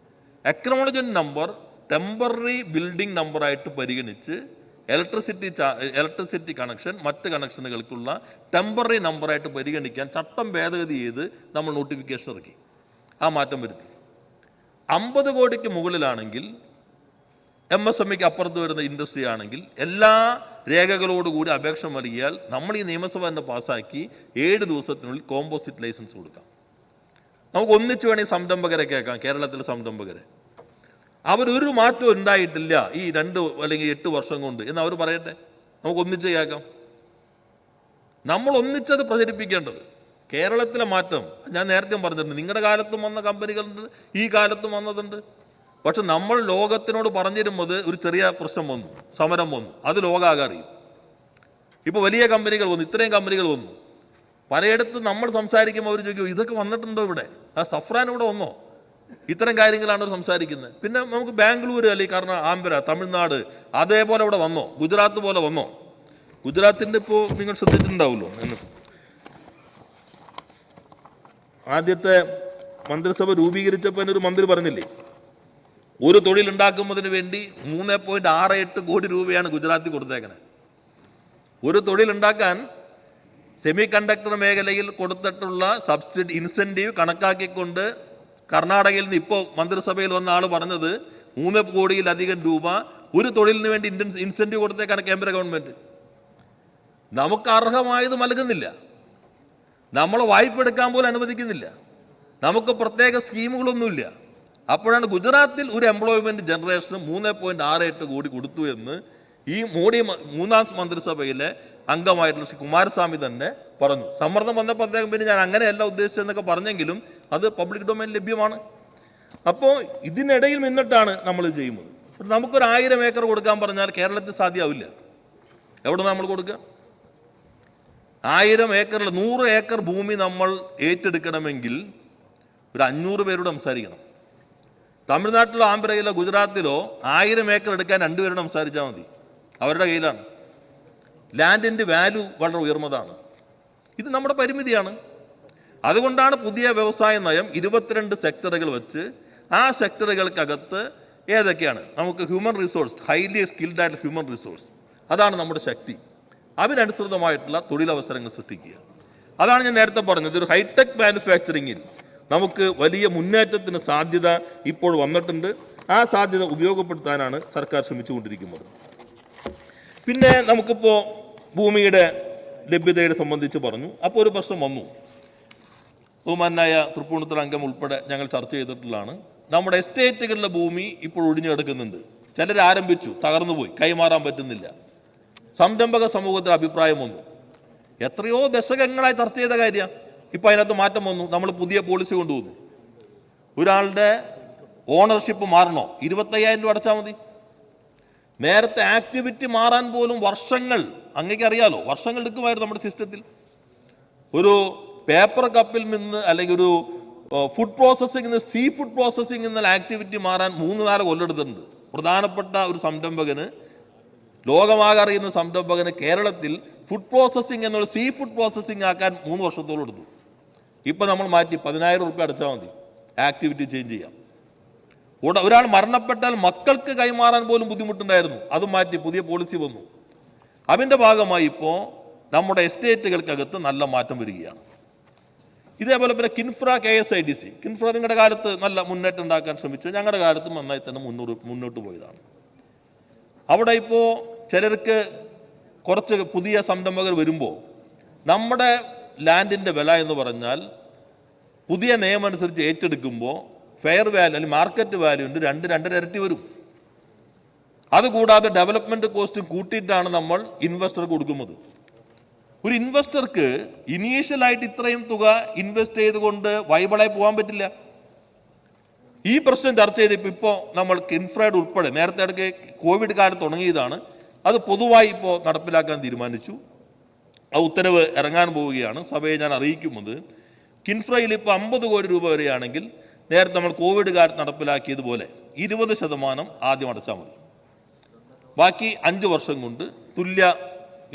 അക്നോളജ്മെന്റ് നമ്പർ ടെമ്പററി ബിൽഡിംഗ് നമ്പറായിട്ട് പരിഗണിച്ച് ഇലക്ട്രിസിറ്റി കണക്ഷൻ മറ്റ് കണക്ഷനുകൾക്കുള്ള ടെമ്പററി നമ്പറായിട്ട് പരിഗണിക്കാൻ ചട്ടം ഭേദഗതി ചെയ്ത് നമ്മൾ നോട്ടിഫിക്കേഷൻ ഇറക്കി. ആ മാറ്റം വരുത്തി. 50 കോടിക്ക് മുകളിലാണെങ്കിൽ MSMEക്ക് അപ്പുറത്ത് വരുന്ന ഇൻഡസ്ട്രി ആണെങ്കിൽ എല്ലാ രേഖകളോടുകൂടി അപേക്ഷ നൽകിയാൽ നമ്മൾ ഈ നിയമസഭ തന്നെ പാസ്സാക്കി 7 ദിവസത്തിനുള്ളിൽ കോമ്പോസിറ്റ് ലൈസൻസ് കൊടുക്കാം. നമുക്ക് ഒന്നിച്ച് വേണമെങ്കിൽ സംരംഭകരെ കേൾക്കാം. കേരളത്തിലെ സംരംഭകരെ അവരൊരു മാറ്റവും ഉണ്ടായിട്ടില്ല ഈ 2 അല്ലെങ്കിൽ 8 വർഷം കൊണ്ട് എന്ന് അവർ പറയട്ടെ, നമുക്ക് ഒന്നിച്ച് കേൾക്കാം. നമ്മൾ ഒന്നിച്ചത് പ്രചരിപ്പിക്കേണ്ടത്. കേരളത്തിലെ മാറ്റം ഞാൻ നേരത്തെ പറഞ്ഞിട്ടുണ്ട്. നിങ്ങളുടെ കാലത്തും വന്ന കമ്പനികളുണ്ട്, ഈ കാലത്തും വന്നതുണ്ട്. പക്ഷെ നമ്മൾ ലോകത്തിനോട് പറഞ്ഞിരുന്നത് ഒരു ചെറിയ പ്രശ്നം വന്നു, സമരം വന്നു, അത് ലോകാകെ അറിയും. ഇപ്പോൾ വലിയ കമ്പനികൾ വന്നു, ഇത്രയും കമ്പനികൾ വന്നു. പലയിടത്തും നമ്മൾ സംസാരിക്കുമ്പോൾ അവർ ചോദിക്കും, ഇതൊക്കെ വന്നിട്ടുണ്ടോ ഇവിടെ? ആ സഫ്രാൻ ഇവിടെ വന്നോ? ഇത്തരം കാര്യങ്ങളാണ് അവർ സംസാരിക്കുന്നത്. പിന്നെ നമുക്ക് ബാംഗ്ലൂർ അല്ലെങ്കിൽ കാരണം ആന്ധ്ര, തമിഴ്നാട് അതേപോലെ ഇവിടെ വന്നോ? ഗുജറാത്ത് പോലെ വന്നോ? ഗുജറാത്തിൻ്റെ ഇപ്പോൾ നിങ്ങൾ ശ്രദ്ധിച്ചിട്ടുണ്ടാവുമല്ലോ. ആദ്യത്തെ മന്ത്രിസഭ രൂപീകരിച്ചപ്പോൾ ഒരു മന്ത്രി പറഞ്ഞില്ലേ, ഒരു തൊഴിലുണ്ടാക്കുന്നതിന് വേണ്ടി 3.68 കോടി രൂപയാണ് ഗുജറാത്തിൽ കൊടുത്തേക്കണേ. ഒരു തൊഴിലുണ്ടാക്കാൻ സെമി കണ്ടക്ടർ മേഖലയിൽ കൊടുത്തിട്ടുള്ള സബ്സിഡി ഇൻസെൻറ്റീവ് കണക്കാക്കിക്കൊണ്ട് കർണാടകയിൽ നിന്ന് ഇപ്പോൾ മന്ത്രിസഭയിൽ വന്ന ആൾ പറഞ്ഞത് 3 കോടിയിലധികം രൂപ ഒരു തൊഴിലിന് വേണ്ടി ഇൻസെൻറ്റീവ് കൊടുത്തേക്കാണ് കേന്ദ്ര ഗവൺമെൻറ്. നമുക്ക് അർഹമായത് നൽകുന്നില്ല, നമ്മളെ വായ്പ എടുക്കാൻ പോലും അനുവദിക്കുന്നില്ല, നമുക്ക് പ്രത്യേക സ്കീമുകളൊന്നുമില്ല. അപ്പോഴാണ് ഗുജറാത്തിൽ ഒരു എംപ്ലോയ്മെന്റ് ജനറേഷന് 3.68 കോടി കൊടുത്തു എന്ന് ഈ മോഡി 3ാം മന്ത്രിസഭയിലെ അംഗമായിട്ടുള്ള ശ്രീ കുമാരസ്വാമി തന്നെ പറഞ്ഞു. സമ്മർദ്ദം വന്നപ്പോൾ അദ്ദേഹം പിന്നെ ഞാൻ അങ്ങനെയല്ല ഉദ്ദേശിച്ചതെന്നൊക്കെ പറഞ്ഞെങ്കിലും അത് പബ്ലിക് ഡൊമൈൻ ലഭ്യമാണ്. അപ്പോൾ ഇതിനിടയിൽ നിന്നിട്ടാണ് നമ്മൾ ചെയ്യുന്നത്. നമുക്കൊരു 1000 ഏക്കർ കൊടുക്കാൻ പറഞ്ഞാൽ കേരളത്തിൽ സാധ്യമാവില്ല. എവിടെ നമ്മൾ കൊടുക്കുക? 1000 ഏക്കറിൽ 100 ഏക്കർ ഭൂമി നമ്മൾ ഏറ്റെടുക്കണമെങ്കിൽ ഒരു 500 പേരോട് സംസാരിക്കണം. തമിഴ്നാട്ടിലോ ആന്ധ്രയിലോ ഗുജറാത്തിലോ 1000 ഏക്കർ എടുക്കാൻ 2 പേരോട് സംസാരിച്ചാൽ മതി. അവരുടെ കയ്യിലാണ്. ലാൻഡിൻ്റെ വാല്യൂ വളരെ ഉയർന്നതാണ്. ഇത് നമ്മുടെ പരിമിതിയാണ്. അതുകൊണ്ടാണ് പുതിയ വ്യവസായ നയം 22 സെക്ടറുകൾ വെച്ച് ആ സെക്ടറുകൾക്കകത്ത് ഏതൊക്കെയാണ് നമുക്ക് ഹ്യൂമൻ റിസോഴ്സ്, ഹൈലി സ്കിൽഡ് ആയിട്ടുള്ള ഹ്യൂമൻ റിസോഴ്സ്, അതാണ് നമ്മുടെ ശക്തി. അതിനനുസൃതമായിട്ടുള്ള തൊഴിലവസരങ്ങൾ സൃഷ്ടിക്കുക. അതാണ് ഞാൻ നേരത്തെ പറഞ്ഞത്. ഒരു ഹൈടെക് മാനുഫാക്ചറിങ്ങിൽ നമുക്ക് വലിയ മുന്നേറ്റത്തിന് സാധ്യത ഇപ്പോൾ വന്നിട്ടുണ്ട്. ആ സാധ്യത ഉപയോഗപ്പെടുത്താനാണ് സർക്കാർ ശ്രമിച്ചുകൊണ്ടിരിക്കുന്നത്. പിന്നെ നമുക്കിപ്പോൾ ഭൂമിയുടെ ലഭ്യതയെ സംബന്ധിച്ച് പറഞ്ഞു. അപ്പോൾ ഒരു പ്രശ്നം വന്നു. ബഹുമാനായ തൃപ്പൂണിത്തുറ അംഗം ഉൾപ്പെടെ ഞങ്ങൾ ചർച്ച ചെയ്തിട്ടുള്ളതാണ്. നമ്മുടെ എസ്റ്റേറ്റുകളിലെ ഭൂമി ഇപ്പോൾ ഒഴിഞ്ഞു കിടക്കുന്നുണ്ട്. ചിലർ ആരംഭിച്ചു, തകർന്നുപോയി, കൈമാറാൻ പറ്റുന്നില്ല. സംരംഭക സമൂഹത്തിൽ അഭിപ്രായം വന്നു. എത്രയോ ദശകങ്ങളായി ചർച്ച ചെയ്ത കാര്യം ഇപ്പം അതിനകത്ത് മാറ്റം വന്നു. നമ്മൾ പുതിയ പോളിസി കൊണ്ടുവന്നു. ഒരാളുടെ ഓണർഷിപ്പ് മാറണോ 25,000 രൂപ അടച്ചാൽ മതി. നേരത്തെ ആക്ടിവിറ്റി മാറാൻ പോലും വർഷങ്ങൾ, അങ്ങേക്കറിയാലോ, വർഷങ്ങൾ എടുക്കുമായിരുന്നു നമ്മുടെ സിസ്റ്റത്തിൽ. ഒരു പേപ്പർ കപ്പിൽ നിന്ന് അല്ലെങ്കിൽ ഒരു ഫുഡ് പ്രോസസ്സിംഗ് നിന്ന് സീ ഫുഡ് പ്രോസസ്സിംഗ് എന്നുള്ള ആക്ടിവിറ്റി മാറാൻ 3-4 കൊല്ലം എടുത്തിട്ടുണ്ട്. പ്രധാനപ്പെട്ട ഒരു സംരംഭകന്, ലോകമാകെ അറിയുന്ന സംരംഭകന് കേരളത്തിൽ ഫുഡ് പ്രോസസ്സിംഗ് എന്നുള്ള സീ ഫുഡ് പ്രോസസ്സിംഗ് ആക്കാൻ 3 വർഷത്തോളം എടുത്തു. ഇപ്പം നമ്മൾ മാറ്റി 10,000 രൂപ അടച്ചാൽ മതി, ആക്ടിവിറ്റി ചേഞ്ച് ചെയ്യാം. ഒരാൾ മരണപ്പെട്ടാൽ മക്കൾക്ക് കൈമാറാൻ പോലും ബുദ്ധിമുട്ടുണ്ടായിരുന്നു. അത് മാറ്റി പുതിയ പോളിസി വന്നു. അതിൻ്റെ ഭാഗമായി ഇപ്പോൾ നമ്മുടെ എസ്റ്റേറ്റുകൾക്കകത്ത് നല്ല മാറ്റം വരികയാണ്. ഇതേപോലെ പിന്നെ കിൻഫ്ര KSIDC, കിൻഫ്ര നിങ്ങളുടെ കാലത്ത് നല്ല മുന്നേറ്റം ഉണ്ടാക്കാൻ ശ്രമിച്ചു. ഞങ്ങളുടെ കാലത്ത് നന്നായി തന്നെ മുന്നോട്ട് പോയതാണ്. അവിടെ ഇപ്പോൾ ചിലർക്ക് കുറച്ച് പുതിയ സംരംഭകർ വരുമ്പോൾ നമ്മുടെ ലാൻഡിൻ്റെ വില എന്ന് പറഞ്ഞാൽ പുതിയ നിയമം അനുസരിച്ച് ഏറ്റെടുക്കുമ്പോൾ ഫെയർ വാല്യൂ അല്ലെങ്കിൽ മാർക്കറ്റ് വാല്യൂൻ്റെ 2-2.5 ഇരട്ടി വരും. അതുകൂടാതെ ഡെവലപ്മെന്റ് കോസ്റ്റ് കൂട്ടിയിട്ടാണ് നമ്മൾ ഇൻവെസ്റ്റർക്ക് കൊടുക്കുന്നത്. ഒരു ഇൻവെസ്റ്റർക്ക് ഇനീഷ്യലായിട്ട് ഇത്രയും തുക ഇൻവെസ്റ്റ് ചെയ്തുകൊണ്ട് വൈബിളായി പോകാൻ പറ്റില്ല. ഈ പ്രശ്നം ചർച്ച ചെയ്തപ്പോൾ ഇപ്പോൾ നമ്മൾ കിൻഫ്രയുടെ ഉൾപ്പെടെ നേരത്തെ ഇടയ്ക്ക് കോവിഡ് കാലത്ത് തുടങ്ങിയതാണ്, അത് പൊതുവായി ഇപ്പോൾ നടപ്പിലാക്കാൻ തീരുമാനിച്ചു. ആ ഉത്തരവ് ഇറങ്ങാൻ പോവുകയാണ്. സഭയെ ഞാൻ അറിയിക്കുന്നത് കിൻഫ്രയിൽ ഇപ്പോൾ 50 കോടി രൂപ വരെയാണെങ്കിൽ നേരത്തെ നമ്മൾ കോവിഡ് കാലത്ത് നടപ്പിലാക്കിയതുപോലെ 20% ആദ്യം അടച്ചാൽ മതി. ബാക്കി 5 വർഷം കൊണ്ട് തുല്യ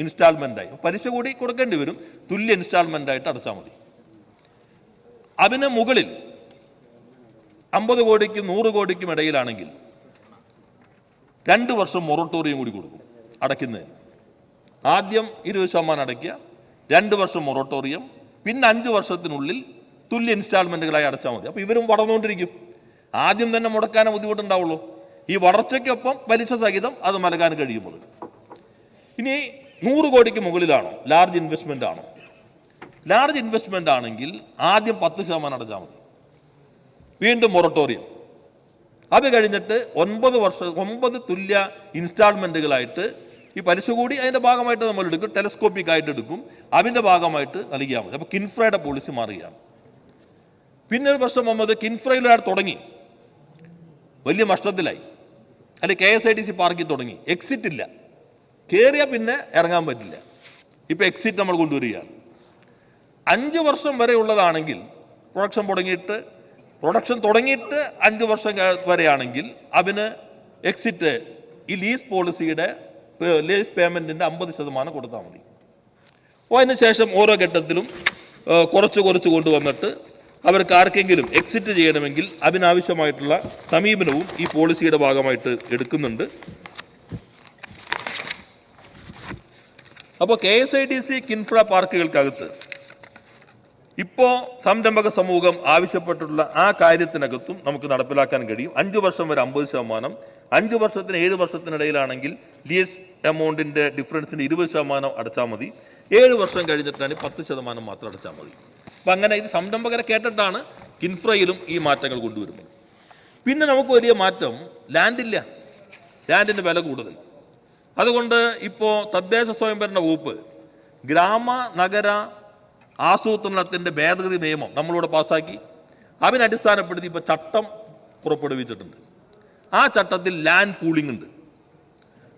ഇൻസ്റ്റാൾമെൻ്റായി, പലിശ കൂടി കൊടുക്കേണ്ടി വരും, തുല്യ ഇൻസ്റ്റാൾമെൻ്റായിട്ട് അടച്ചാൽ മതി. അതിന് മുകളിൽ 50 കോടിക്കും 100 കോടിക്കും ഇടയിലാണെങ്കിൽ 2 വർഷം മൊറട്ടോറിയം കൂടി കൊടുക്കും അടയ്ക്കുന്നതിന്. ആദ്യം 20% അടയ്ക്കുക, 2 വർഷം മൊറട്ടോറിയം, പിന്നെ 5 വർഷത്തിനുള്ളിൽ തുല്യ ഇൻസ്റ്റാൾമെൻറ്റുകളായി അടച്ചാൽ മതി. അപ്പോൾ ഇവരും വളർന്നുകൊണ്ടിരിക്കും. ആദ്യം തന്നെ മുടക്കാനേ ബുദ്ധിമുട്ടുണ്ടാവുള്ളൂ. ഈ വളർച്ചയ്ക്കൊപ്പം പലിശ സഹിതം അത് നൽകാൻ കഴിയുമ്പോൾ. ഇനി 100 കോടിക്ക് മുകളിലാണോ, ലാർജ് ഇൻവെസ്റ്റ്മെൻ്റ് ആണോ? ലാർജ് ഇൻവെസ്റ്റ്മെൻ്റ് ആണെങ്കിൽ ആദ്യം 10% അടച്ചാൽ മതി, വീണ്ടും മൊറട്ടോറിയം. അത് കഴിഞ്ഞിട്ട് 9 തുല്യ ഇൻസ്റ്റാൾമെൻറ്റുകളായിട്ട് ഈ പലിശ കൂടി അതിൻ്റെ ഭാഗമായിട്ട് നമ്മൾ എടുക്കും, ടെലസ്കോപ്പിക് ആയിട്ട് എടുക്കും, അതിൻ്റെ ഭാഗമായിട്ട് നൽകിയാൽ മതി. അപ്പോൾ കിൻഫ്രയുടെ പോളിസി മാറുകയാണ്. പിന്നെ ഒരു പ്രശ്നം വന്നത് കിൻഫ്രയിൽ ഒരാൾ തുടങ്ങി, വലിയ നഷ്ടത്തിലായി, അല്ലെങ്കിൽ KSITC പാർക്കിൽ തുടങ്ങി, എക്സിറ്റ് ഇല്ല, കയറിയാൽ പിന്നെ ഇറങ്ങാൻ പറ്റില്ല. ഇപ്പോൾ എക്സിറ്റ് നമ്മൾ കൊണ്ടുവരികയാണ്. 5 വർഷം വരെ ഉള്ളതാണെങ്കിൽ പ്രൊഡക്ഷൻ തുടങ്ങിയിട്ട് 5 വർഷം വരെയാണെങ്കിൽ അതിന് എക്സിറ്റ് ഈ ലീസ് പോളിസിയുടെ ലീസ് പേയ്മെൻറ്റിൻ്റെ 50% കൊടുത്താൽ മതി. അതിനുശേഷം ഓരോ ഘട്ടത്തിലും കുറച്ച് കൊണ്ടുവന്നിട്ട് അവർക്ക് ആർക്കെങ്കിലും എക്സിറ്റ് ചെയ്യണമെങ്കിൽ അതിനാവശ്യമായിട്ടുള്ള സമീപനവും ഈ പോളിസിയുടെ ഭാഗമായിട്ട് എടുക്കുന്നുണ്ട്. അപ്പോൾ KSITC കിൻഫ്ര പാർക്കുകൾക്കകത്ത് ഇപ്പോൾ സംരംഭക സമൂഹം ആവശ്യപ്പെട്ടുള്ള ആ കാര്യത്തിനകത്തും നമുക്ക് നടപ്പിലാക്കാൻ കഴിയും. 5 വർഷം വരെ 50%, 5 വർഷത്തിന് 7 വർഷത്തിനിടയിലാണെങ്കിൽ ലീസ് എമൗണ്ടിൻ്റെ ഡിഫറൻസിന് 20% അടച്ചാൽ മതി. 7 വർഷം കഴിഞ്ഞിട്ടാണ് 10% മാത്രം അടച്ചാൽ മതി. അപ്പം അങ്ങനെ ഇത് സംരംഭകരെ കേട്ടിട്ടാണ് കിൻഫ്രയിലും ഈ മാറ്റങ്ങൾ കൊണ്ടുവരുന്നത്. പിന്നെ നമുക്ക് വലിയ മാറ്റം, ലാൻഡില്ല, ലാൻഡിൻ്റെ വില കൂടുതൽ. അതുകൊണ്ട് ഇപ്പോൾ തദ്ദേശ സ്വയംഭരണ വകുപ്പ് ഗ്രാമ നഗര ആസൂത്രണത്തിൻ്റെ ഭേദഗതി നിയമം നമ്മളിവിടെ പാസ്സാക്കി. അതിനടിസ്ഥാനപ്പെടുത്തി ഇപ്പോൾ ചട്ടം പുറപ്പെടുവിച്ചിട്ടുണ്ട്. ആ ചട്ടത്തിൽ ലാൻഡ് പൂളിംഗ് ഉണ്ട്.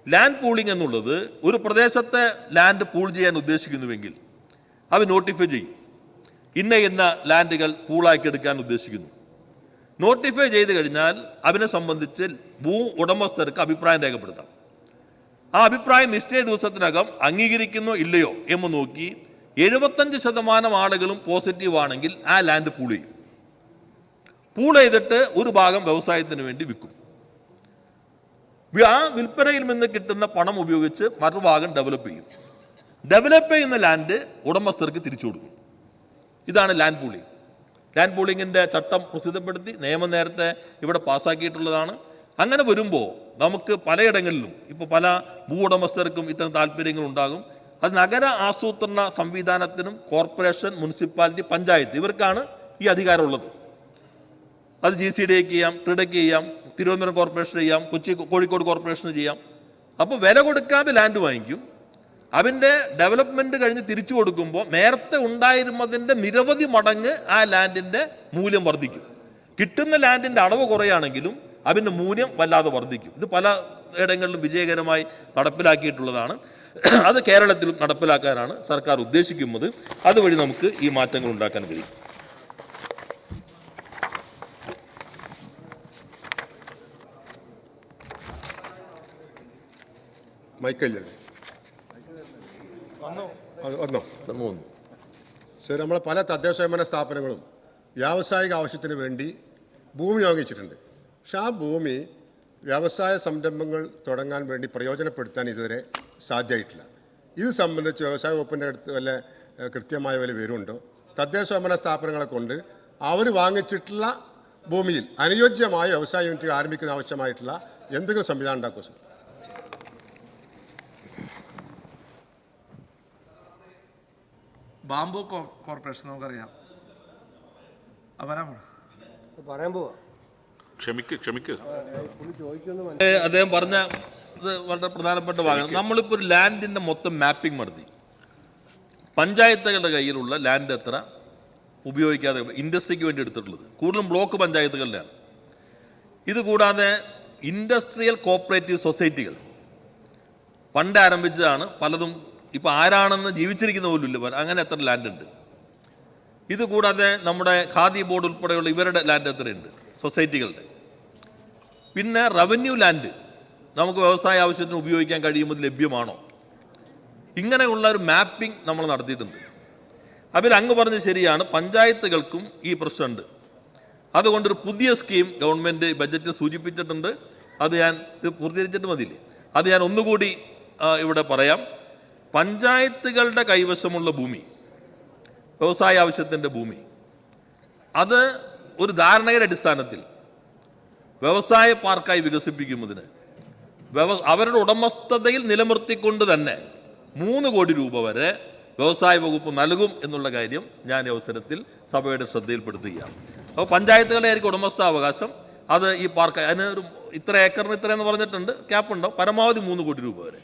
ലാൻഡ് പൂളിംഗ് എന്നുള്ളത് ഒരു പ്രദേശത്തെ ലാൻഡ് പൂൾ ചെയ്യാൻ ഉദ്ദേശിക്കുന്നുവെങ്കിൽ അത് നോട്ടിഫൈ ചെയ്യും. ഇന്ന ലാൻഡുകൾ പൂളാക്കി എടുക്കാൻ ഉദ്ദേശിക്കുന്നു. നോട്ടിഫൈ ചെയ്ത് കഴിഞ്ഞാൽ അതിനെ സംബന്ധിച്ച് ഭൂ ഉടമസ്ഥർക്ക് അഭിപ്രായം രേഖപ്പെടുത്താം. ആ അഭിപ്രായം നിശ്ചയ ദിവസത്തിനകം അംഗീകരിക്കുന്നോ ഇല്ലയോ എന്ന് നോക്കി 75% ആളുകളും പോസിറ്റീവ് ആണെങ്കിൽ ആ ലാൻഡ് പൂൾ ചെയ്യും. പൂൾ ചെയ്തിട്ട് ഒരു ഭാഗം വ്യവസായത്തിന് വേണ്ടി വിൽക്കും. ആ വിൽപ്പനയിൽ നിന്ന് കിട്ടുന്ന പണം ഉപയോഗിച്ച് മറുഭാഗം ഡെവലപ്പ് ചെയ്യും. ഡെവലപ്പ് ചെയ്യുന്ന ലാൻഡ് ഉടമസ്ഥർക്ക് തിരിച്ചു കൊടുക്കും. ഇതാണ് ലാൻഡ് പൂളിംഗ്. ലാൻഡ് പൂളിങ്ങിൻ്റെ ചട്ടം പ്രസിദ്ധപ്പെടുത്തി നിയമം നേരത്തെ ഇവിടെ പാസ്സാക്കിയിട്ടുള്ളതാണ്. അങ്ങനെ വരുമ്പോൾ നമുക്ക് പലയിടങ്ങളിലും ഇപ്പോൾ പല ഭൂ ഉടമസ്ഥർക്കും ഇത്തരം താല്പര്യങ്ങൾ ഉണ്ടാകും. അത് നഗര ആസൂത്രണ സംവിധാനത്തിനും കോർപ്പറേഷൻ, മുനിസിപ്പാലിറ്റി, പഞ്ചായത്ത് ഇവർക്കാണ് ഈ അധികാരമുള്ളത്. അത് GCDക്ക് ചെയ്യാം, ട്രിഡയ്ക്ക് ചെയ്യാം, തിരുവനന്തപുരം കോർപ്പറേഷൻ ചെയ്യാം, കോഴിക്കോട് കോർപ്പറേഷന് ചെയ്യാം. അപ്പോൾ വില കൊടുക്കാതെ ലാൻഡ് വാങ്ങിക്കും. അതിൻ്റെ ഡെവലപ്മെൻറ്റ് കഴിഞ്ഞ് തിരിച്ചു കൊടുക്കുമ്പോൾ നേരത്തെ ഉണ്ടായിരുന്നതിൻ്റെ നിരവധി മടങ്ങ് ആ ലാൻഡിൻ്റെ മൂല്യം വർദ്ധിക്കും. കിട്ടുന്ന ലാൻഡിൻ്റെ അളവ് കുറയാണെങ്കിലും അതിൻ്റെ മൂല്യം വല്ലാതെ വർദ്ധിക്കും. ഇത് പല ഇടങ്ങളിലും വിജയകരമായി നടപ്പിലാക്കിയിട്ടുള്ളതാണ്. അത് കേരളത്തിലും നടപ്പിലാക്കാനാണ് സർക്കാർ ഉദ്ദേശിക്കുന്നത്. അതുവഴി നമുക്ക് ഈ മാറ്റങ്ങൾ ഉണ്ടാക്കാൻ കഴിയും. സർ, നമ്മളെ പല തദ്ദേശ സ്വയംഭരണ സ്ഥാപനങ്ങളും വ്യാവസായിക ആവശ്യത്തിന് വേണ്ടി ഭൂമി വാങ്ങിച്ചിട്ടുണ്ട്. പക്ഷെ ആ ഭൂമി വ്യവസായ സംരംഭങ്ങൾ തുടങ്ങാൻ വേണ്ടി പ്രയോജനപ്പെടുത്താൻ ഇതുവരെ സാധ്യമായിട്ടില്ല. ഇത് സംബന്ധിച്ച് വ്യവസായ വകുപ്പിൻ്റെ അടുത്ത് വല്ല കൃത്യമായ വല്ല വിവരമുണ്ടോ? തദ്ദേശ സ്വയംഭരണ സ്ഥാപനങ്ങളെ കൊണ്ട് അവർ വാങ്ങിച്ചിട്ടുള്ള ഭൂമിയിൽ അനുയോജ്യമായ വ്യവസായ യൂണിറ്റ് ആരംഭിക്കുന്ന ആവശ്യമായിട്ടുള്ള എന്തെങ്കിലും സംവിധാനം ഉണ്ടാക്കുമോ സർ? ബാംബു കോർപ്പറേഷൻ നമുക്കറിയാം. അദ്ദേഹം പറഞ്ഞ ഇത് വളരെ പ്രധാനപ്പെട്ട ഭാഗമാണ്. നമ്മളിപ്പോൾ ഒരു ലാൻഡിൻ്റെ മൊത്തം മാപ്പിംഗ് നടത്തി. പഞ്ചായത്തുകളുടെ കയ്യിലുള്ള ലാൻഡ് എത്ര ഉപയോഗിക്കാതെ ഇൻഡസ്ട്രിക്ക് വേണ്ടി എടുത്തിട്ടുള്ളത് കൂടുതലും ബ്ലോക്ക് പഞ്ചായത്തുകളിലാണ്. ഇത് കൂടാതെ ഇൻഡസ്ട്രിയൽ കോപ്പറേറ്റീവ് സൊസൈറ്റികൾ പണ്ട് ആരംഭിച്ചതാണ്. പലതും ഇപ്പോൾ ആരാണെന്ന് ജീവിച്ചിരിക്കുന്ന പോലും ഇല്ല. അങ്ങനെ എത്ര ലാൻഡ് ഉണ്ട്. ഇത് കൂടാതെ നമ്മുടെ ഖാദി ബോർഡ് ഉൾപ്പെടെയുള്ള ഇവരുടെ ലാൻഡ് എത്രയുണ്ട് സൊസൈറ്റികളുടെ. പിന്നെ റവന്യൂ ലാൻഡ് നമുക്ക് വ്യവസായ ആവശ്യത്തിന് ഉപയോഗിക്കാൻ കഴിയുമ്പോൾ ലഭ്യമാണോ, ഇങ്ങനെയുള്ള ഒരു മാപ്പിംഗ് നമ്മൾ നടത്തിയിട്ടുണ്ട്. അതിൽ അങ്ങ് പറഞ്ഞ് ശരിയാണ്, പഞ്ചായത്തുകൾക്കും ഈ പ്രശ്നമുണ്ട്. അതുകൊണ്ടൊരു പുതിയ സ്കീം ഗവൺമെൻറ് ബജറ്റിൽ സൂചിപ്പിച്ചിട്ടുണ്ട്. അത് ഞാൻ ഇത് പൂർത്തീകരിച്ചിട്ട് മതിയില്ലേ, അത് ഞാൻ ഒന്നുകൂടി ഇവിടെ പറയാം. പഞ്ചായത്തുകളുടെ കൈവശമുള്ള ഭൂമി, വ്യവസായ ആവശ്യത്തിൻ്റെ ഭൂമി, അത് ഒരു ധാരണയുടെ അടിസ്ഥാനത്തിൽ വ്യവസായ പാർക്കായി വികസിപ്പിക്കുന്നതിന് അവരുടെ ഉടമസ്ഥതയിൽ നിലനിർത്തിക്കൊണ്ട് തന്നെ 3 കോടി രൂപ വരെ വ്യവസായ വകുപ്പ് നൽകും എന്നുള്ള കാര്യം ഞാൻ ഈ അവസരത്തിൽ സഭയുടെ ശ്രദ്ധയിൽപ്പെടുത്തുകയാണ്. അപ്പോൾ പഞ്ചായത്തുകളെ ആയിരിക്കും ഉടമസ്ഥാവകാശം. അത് ഈ പാർക്ക് അതിന് ഒരു ഇത്ര ഏക്കറിന് ഇത്രയെന്ന് പറഞ്ഞിട്ടുണ്ട്, ക്യാപ്പ് ഉണ്ടാവും. പരമാവധി 3 കോടി രൂപ വരെ.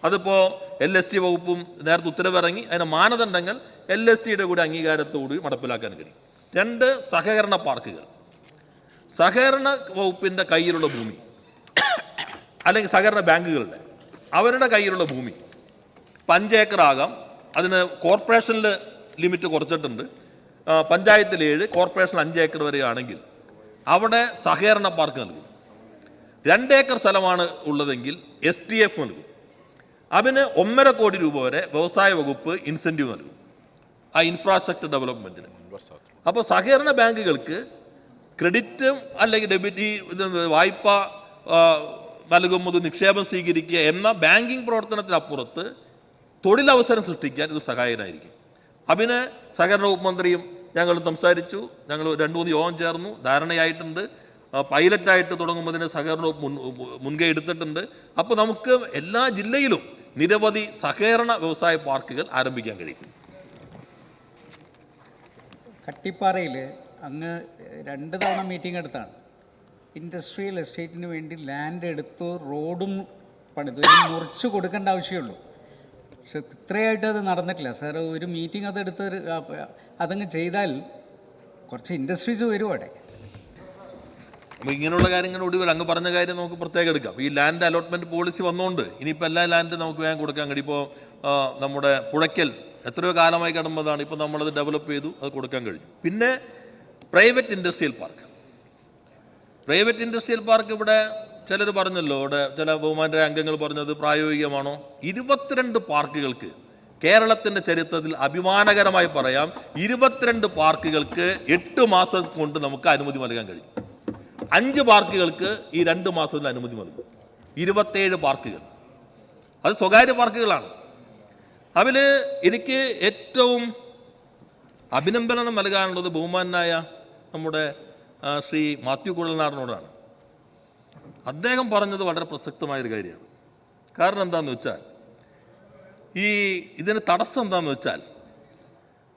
അതിപ്പോൾ LST വകുപ്പും നേരത്തെ ഉത്തരവിറങ്ങി. അതിന് മാനദണ്ഡങ്ങൾ LSTയുടെ കൂടി അംഗീകാരത്തോടുകൂടി നടപ്പിലാക്കാൻ കഴിയും. 2 സഹകരണ പാർക്കുകൾ. സഹകരണ വകുപ്പിൻ്റെ കയ്യിലുള്ള ഭൂമി അല്ലെങ്കിൽ സഹകരണ ബാങ്കുകളുടെ അവരുടെ കയ്യിലുള്ള ഭൂമി 5 ഏക്കർ ആകാം. അതിന് കോർപ്പറേഷനിൽ ലിമിറ്റ് കുറച്ചിട്ടുണ്ട്. പഞ്ചായത്തിൽ 7, കോർപ്പറേഷൻ 5 ഏക്കർ വരെ ആണെങ്കിൽ അവിടെ സഹകരണ പാർക്ക് നൽകും. 2 ഏക്കർ സ്ഥലമാണ് ഉള്ളതെങ്കിൽ STF നൽകും. അതിന് 1.5 കോടി രൂപ വരെ വ്യവസായ വകുപ്പ് ഇൻസെൻറ്റീവ് നൽകും ആ ഇൻഫ്രാസ്ട്രക്ചർ ഡെവലപ്മെൻറ്റിന്. അപ്പോൾ സഹകരണ ബാങ്കുകൾക്ക് ക്രെഡിറ്റും അല്ലെങ്കിൽ ഡെബിറ്റ് വായ്പ നൽകുമ്പോൾ നിക്ഷേപം സ്വീകരിക്കുക എന്ന ബാങ്കിങ് പ്രവർത്തനത്തിനപ്പുറത്ത് തൊഴിലവസരം സൃഷ്ടിക്കാൻ ഇത് സഹായകരമായിരിക്കും. അതിന് സഹകരണ വകുപ്പ് മന്ത്രിയും ഞങ്ങൾ സംസാരിച്ചു. ഞങ്ങൾ 2-3 യോഗം ചേർന്നു, ധാരണയായിട്ടുണ്ട്. പൈലറ്റായിട്ട് തുടങ്ങുന്നതിന് സഹകരണ വകുപ്പ് മുൻകൈ എടുത്തിട്ടുണ്ട്. അപ്പോൾ നമുക്ക് എല്ലാ ജില്ലയിലും നിരവധി സഹകരണ വ്യവസായ പാർക്കുകൾ ആരംഭിക്കാൻ കഴിയും. കട്ടിപ്പാറയിൽ അങ്ങ് 2 തവണ മീറ്റിംഗ് എടുത്താണ്. ഇൻഡസ്ട്രിയൽ എസ്റ്റേറ്റിന് വേണ്ടി ലാൻഡ് എടുത്തു, റോഡും പണിതു, മുറിച്ച് കൊടുക്കേണ്ട ആവശ്യമുള്ളൂ. പക്ഷെ ഇത്രയായിട്ട് അത് നടന്നിട്ടില്ല സാർ. ഒരു മീറ്റിംഗ് അതെടുത്ത് അതങ്ങ് ചെയ്താൽ കുറച്ച് ഇൻഡസ്ട്രീസ് വരും അവിടെ. അപ്പോൾ ഇങ്ങനെയുള്ള കാര്യങ്ങൾ ഒടുവിൽ അങ്ങ് പറഞ്ഞ കാര്യം നമുക്ക് പ്രത്യേകം എടുക്കാം. ഈ ലാൻഡ് അലോട്ട്മെൻറ്റ് പോളിസി വന്നുകൊണ്ട് ഇനിയിപ്പോൾ എല്ലാ ലാൻഡ് നമുക്ക് വേഗം കൊടുക്കാൻ കഴിയും. ഇപ്പോൾ നമ്മുടെ പുഴയ്ക്കൽ എത്രയോ കാലമായി കിടന്നതാണ്, ഇപ്പോൾ നമ്മളത് ഡെവലപ്പ് ചെയ്തു, അത് കൊടുക്കാൻ കഴിഞ്ഞു. പിന്നെ private industrial park. Private industrial park ഇവിടെ ചിലർ പറഞ്ഞല്ലോ, ഇവിടെ ചില ബഹുമാന്യ അംഗങ്ങൾ പറഞ്ഞത് പ്രായോഗികമാണോ? 22 പാർക്കുകൾക്ക് കേരളത്തിൻ്റെ ചരിത്രത്തിൽ അഭിമാനകരമായി പറയാം, 22 പാർക്കുകൾക്ക് 8 മാസം കൊണ്ട് നമുക്ക് അനുമതി നൽകാൻ കഴിയും. 5 പാർക്കുകൾക്ക് ഈ 2 മാസത്തിൽ അനുമതി നൽകും. 27 പാർക്കുകൾ, അത് സ്വകാര്യ പാർക്കുകളാണ്. അതിൽ എനിക്ക് ഏറ്റവും അഭിനന്ദനം നൽകാനുള്ളത് ബഹുമാനായ നമ്മുടെ ശ്രീ മാത്യു കുഴൽനാടനോടാണ്. അദ്ദേഹം പറഞ്ഞത് വളരെ പ്രസക്തമായൊരു കാര്യമാണ്. കാരണം എന്താണെന്ന് വെച്ചാൽ, ഇതിന് തടസ്സം എന്താണെന്ന് വെച്ചാൽ,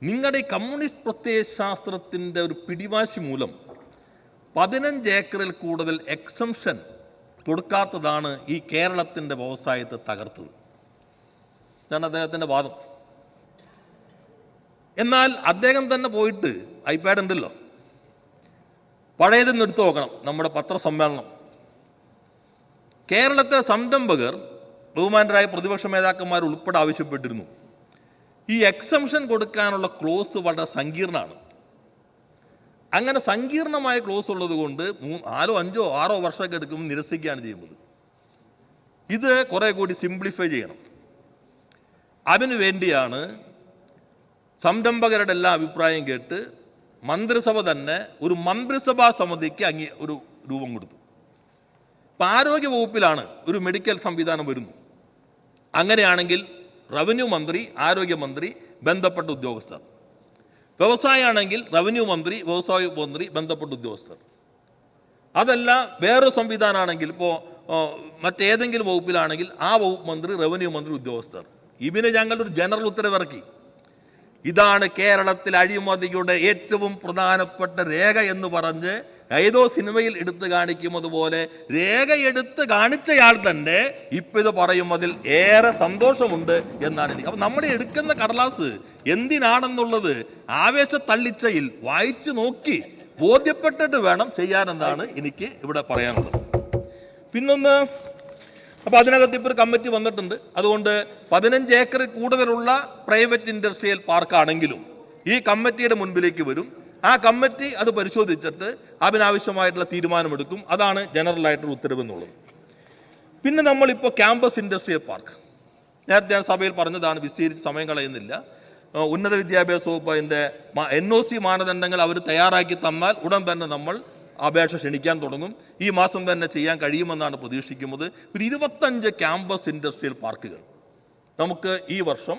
നിങ്ങളുടെ ഈ കമ്മ്യൂണിസ്റ്റ് പ്രത്യയശാസ്ത്രത്തിൻ്റെ ഒരു പിടിവാശി മൂലം 15 ഏക്കറിൽ കൂടുതൽ എക്സംഷൻ കൊടുക്കാത്തതാണ് ഈ കേരളത്തിൻ്റെ വ്യവസായത്തെ തകർത്തത്. ഇതാണ് അദ്ദേഹത്തിൻ്റെ വാദം. എന്നാൽ അദ്ദേഹം തന്നെ പോയിട്ട് ഐപാഡ് ഉണ്ടല്ലോ, പഴയതെന്ന് എടുത്തു നോക്കണം. നമ്മുടെ പത്രസമ്മേളനം, കേരളത്തിലെ സംരംഭകർ ബഹുമാനരായ പ്രതിപക്ഷ നേതാക്കന്മാർ ഉൾപ്പെടെ ആവശ്യപ്പെട്ടിരുന്നു, ഈ എക്സംഷൻ കൊടുക്കാനുള്ള ക്ലോസ് വളരെ സങ്കീർണമാണ്. അങ്ങനെ സങ്കീർണമായ ക്ലോസ് ഉള്ളത് കൊണ്ട് 4, 5, 6 വർഷമൊക്കെ എടുക്കുമ്പോൾ നിരസിക്കുകയാണ് ചെയ്യുന്നത്. ഇത് കുറെ കൂടി സിംപ്ലിഫൈ ചെയ്യണം. അതിനു വേണ്ടിയാണ് സംരംഭകരുടെ എല്ലാ അഭിപ്രായം കേട്ട് മന്ത്രിസഭ തന്നെ ഒരു മന്ത്രിസഭാ സമിതിക്ക് ഒരു രൂപം കൊടുത്തു. ഇപ്പം ആരോഗ്യ വകുപ്പിലാണ് ഒരു മെഡിക്കൽ സംവിധാനം വരുന്നു. അങ്ങനെയാണെങ്കിൽ റവന്യൂ മന്ത്രി, ആരോഗ്യമന്ത്രി, ബന്ധപ്പെട്ട ഉദ്യോഗസ്ഥർ. വ്യവസായമാണെങ്കിൽ റവന്യൂ മന്ത്രി, വ്യവസായ മന്ത്രി, ബന്ധപ്പെട്ട ഉദ്യോഗസ്ഥർ. അതല്ല വേറൊരു സംവിധാനമാണെങ്കിൽ, ഇപ്പോൾ മറ്റേതെങ്കിലും വകുപ്പിലാണെങ്കിൽ ആ വകുപ്പ് മന്ത്രി, റവന്യൂ മന്ത്രി, ഉദ്യോഗസ്ഥർ. ഇതിന് ഞങ്ങളൊരു ജനറൽ ഉത്തരവിറക്കി. ഇതാണ് കേരളത്തിൽ അഴിമതിയുടെ ഏറ്റവും പ്രധാനപ്പെട്ട രേഖ എന്ന് പറഞ്ഞ് ഏതോ സിനിമയിൽ എടുത്ത് കാണിക്കുന്നത് പോലെ രേഖയെടുത്ത് കാണിച്ചയാൾ തന്നെ ഇപ്പം ഇത് പറയുന്നതിൽ ഏറെ സന്തോഷമുണ്ട് എന്നാണ് എനിക്ക്. അപ്പം നമ്മൾ എടുക്കുന്ന കടലാസ് എന്തിനാണെന്നുള്ളത് ആവേശത്തള്ളിച്ചയിൽ വായിച്ചു നോക്കി ബോധ്യപ്പെട്ടിട്ട് വേണം ചെയ്യാനെന്നാണ് എനിക്ക് ഇവിടെ പറയാനുള്ളത്. പിന്നൊന്ന്, അപ്പോൾ അതിനകത്ത് ഇപ്പോൾ ഒരു കമ്മിറ്റി വന്നിട്ടുണ്ട്. അതുകൊണ്ട് 15 ഏക്കർ കൂടുതലുള്ള പ്രൈവറ്റ് ഇൻഡസ്ട്രിയൽ പാർക്കാണെങ്കിലും ഈ കമ്മിറ്റിയുടെ മുൻപിലേക്ക് വരും. ആ കമ്മിറ്റി അത് പരിശോധിച്ചിട്ട് അതിനാവശ്യമായിട്ടുള്ള തീരുമാനമെടുക്കും. അതാണ് ജനറലായിട്ടൊരു ഉത്തരവ് എന്നുള്ളത്. പിന്നെ നമ്മളിപ്പോൾ ക്യാമ്പസ് ഇൻഡസ്ട്രിയൽ പാർക്ക്, നേരത്തെ ഞാൻ സഭയിൽ പറഞ്ഞതാണ്, വിസ്തീരിച്ച് സമയം കളയുന്നില്ല. ഉന്നത വിദ്യാഭ്യാസ വകുപ്പ് അതിൻ്റെ NOC മാനദണ്ഡങ്ങൾ അവർ തയ്യാറാക്കി തന്നാൽ ഉടൻ തന്നെ നമ്മൾ അപേക്ഷ ക്ഷണിക്കാൻ തുടങ്ങും. ഈ മാസം തന്നെ ചെയ്യാൻ കഴിയുമെന്നാണ് പ്രതീക്ഷിക്കുന്നത്. ഒരു 25 ക്യാമ്പസ് ഇൻഡസ്ട്രിയൽ പാർക്കുകൾ നമുക്ക് ഈ വർഷം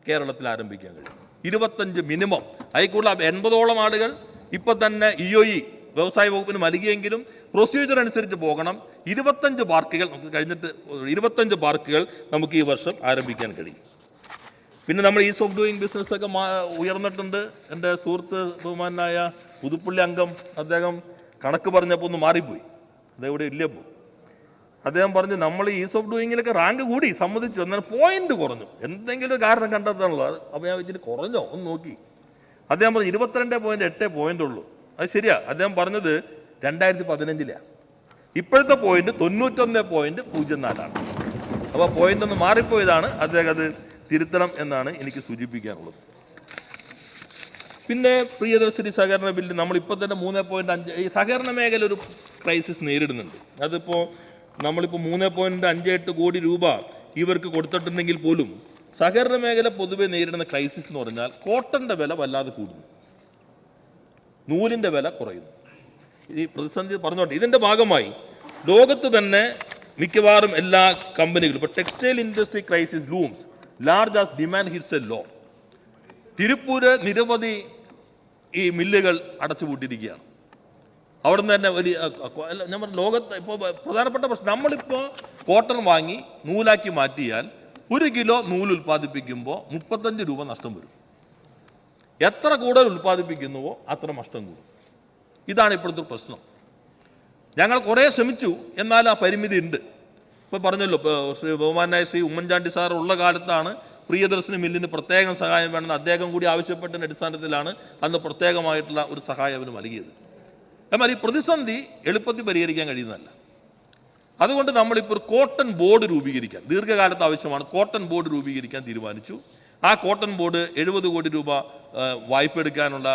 കേരളത്തിൽ ആരംഭിക്കാൻ കഴിയും. 25 മിനിമം. അതിൽ കൂടുതൽ 80ഓളം ആളുകൾ ഇപ്പം തന്നെ EOE വ്യവസായ വകുപ്പിന് നൽകിയെങ്കിലും പ്രൊസീജിയർ അനുസരിച്ച് പോകണം. 25 പാർക്കുകൾ നമുക്ക് കഴിഞ്ഞിട്ട് 25 പാർക്കുകൾ നമുക്ക് ഈ വർഷം ആരംഭിക്കാൻ കഴിയും. പിന്നെ നമ്മൾ ഈസ് ഓഫ് ഡൂയിങ് ബിസിനസ്സൊക്കെ ഉയർന്നിട്ടുണ്ട്. എൻ്റെ സുഹൃത്ത് ബഹുമാനായ പുതുപ്പള്ളി അംഗം അദ്ദേഹം കണക്ക് പറഞ്ഞപ്പോൾ ഒന്ന് മാറിപ്പോയി, അതെവിടെ ഇല്ലപ്പോൾ. അദ്ദേഹം പറഞ്ഞു നമ്മൾ ഈസ് ഓഫ് ഡൂയിങ്ങിലൊക്കെ റാങ്ക് കൂടി, സമ്മതിച്ചു, എന്നാൽ പോയിന്റ് കുറഞ്ഞു, എന്തെങ്കിലും ഒരു കാരണം കണ്ടെത്താനുള്ളത്. അപ്പോൾ ഞാൻ ഇതിന് കുറഞ്ഞോ ഒന്ന് നോക്കി. അദ്ദേഹം പറഞ്ഞു 22.8 പോയിന്റ് ഉള്ളൂ. അത് ശരിയാ. അദ്ദേഹം പറഞ്ഞത് 2015 ഇപ്പോഴത്തെ പോയിന്റ് 91.04. അപ്പോൾ പോയിന്റ് ഒന്ന് മാറിപ്പോയതാണ്. അദ്ദേഹം അത് തിരുത്തണം എന്നാണ് എനിക്ക് സൂചിപ്പിക്കാനുള്ളത്. പിന്നെ പ്രിയദർശിനി സഹകരണ ബില്ല് നമ്മളിപ്പോൾ തന്നെ 3.5 ഈ സഹകരണ മേഖല ഒരു ക്രൈസിസ് നേരിടുന്നുണ്ട്. അതിപ്പോൾ നമ്മളിപ്പോൾ 3.58 കോടി രൂപ ഇവർക്ക് കൊടുത്തിട്ടുണ്ടെങ്കിൽ പോലും സഹകരണ മേഖല പൊതുവെ നേരിടുന്ന ക്രൈസിസ് എന്ന് പറഞ്ഞാൽ കോട്ടന്റെ വില വല്ലാതെ കൂടുന്നു, നൂലിൻ്റെ വില കുറയുന്നു. ഈ പ്രതിസന്ധി പറഞ്ഞോട്ടെ. ഇതിൻ്റെ ഭാഗമായി ലോകത്ത് തന്നെ മിക്കവാറും എല്ലാ കമ്പനികളും ഇപ്പോൾ textile industry crisis looms large as demand hits a low. Tiruppur നിരവധി ഈ മില്ലുകൾ അടച്ചുപൂട്ടിയിരിക്കുകയാണ്. അവിടെ നിന്ന് തന്നെ വലിയ ഞാൻ പറഞ്ഞു ലോകത്ത് ഇപ്പോൾ പ്രധാനപ്പെട്ട പ്രശ്നം, നമ്മളിപ്പോൾ കോട്ടൺ വാങ്ങി നൂലാക്കി മാറ്റിയാൽ 1 കിലോ നൂല് ഉൽപ്പാദിപ്പിക്കുമ്പോൾ 35 രൂപ നഷ്ടം വരും. എത്ര കൂടുതൽ ഉൽപ്പാദിപ്പിക്കുന്നുവോ അത്ര നഷ്ടം കൂടും. ഇതാണ് ഇപ്പോഴത്തെ പ്രശ്നം. ഞങ്ങൾ കുറേ ശ്രമിച്ചു, എന്നാൽ ആ പരിമിതി ഉണ്ട്. ഇപ്പോൾ പറഞ്ഞല്ലോ, ബഹുമാനായ ശ്രീ ഉമ്മൻചാണ്ടി സാർ ഉള്ള കാലത്താണ് പ്രിയദർശിനി മില്ലിന് പ്രത്യേകം സഹായം വേണമെന്ന് അദ്ദേഹം കൂടി ആവശ്യപ്പെട്ടതിൻ്റെ അടിസ്ഥാനത്തിലാണ് അന്ന് പ്രത്യേകമായിട്ടുള്ള ഒരു സഹായം അവന് നൽകിയത്. എന്നാൽ ഈ പ്രതിസന്ധി എളുപ്പത്തിൽ പരിഹരിക്കാൻ കഴിയുന്നതല്ല. അതുകൊണ്ട് നമ്മളിപ്പോൾ ഒരു കോട്ടൺ ബോർഡ് രൂപീകരിക്കാൻ, ദീർഘകാലത്ത് ആവശ്യമാണ്, കോട്ടൺ ബോർഡ് രൂപീകരിക്കാൻ തീരുമാനിച്ചു. ആ കോട്ടൺ ബോർഡ് 70 കോടി രൂപ വായ്പ എടുക്കാനുള്ള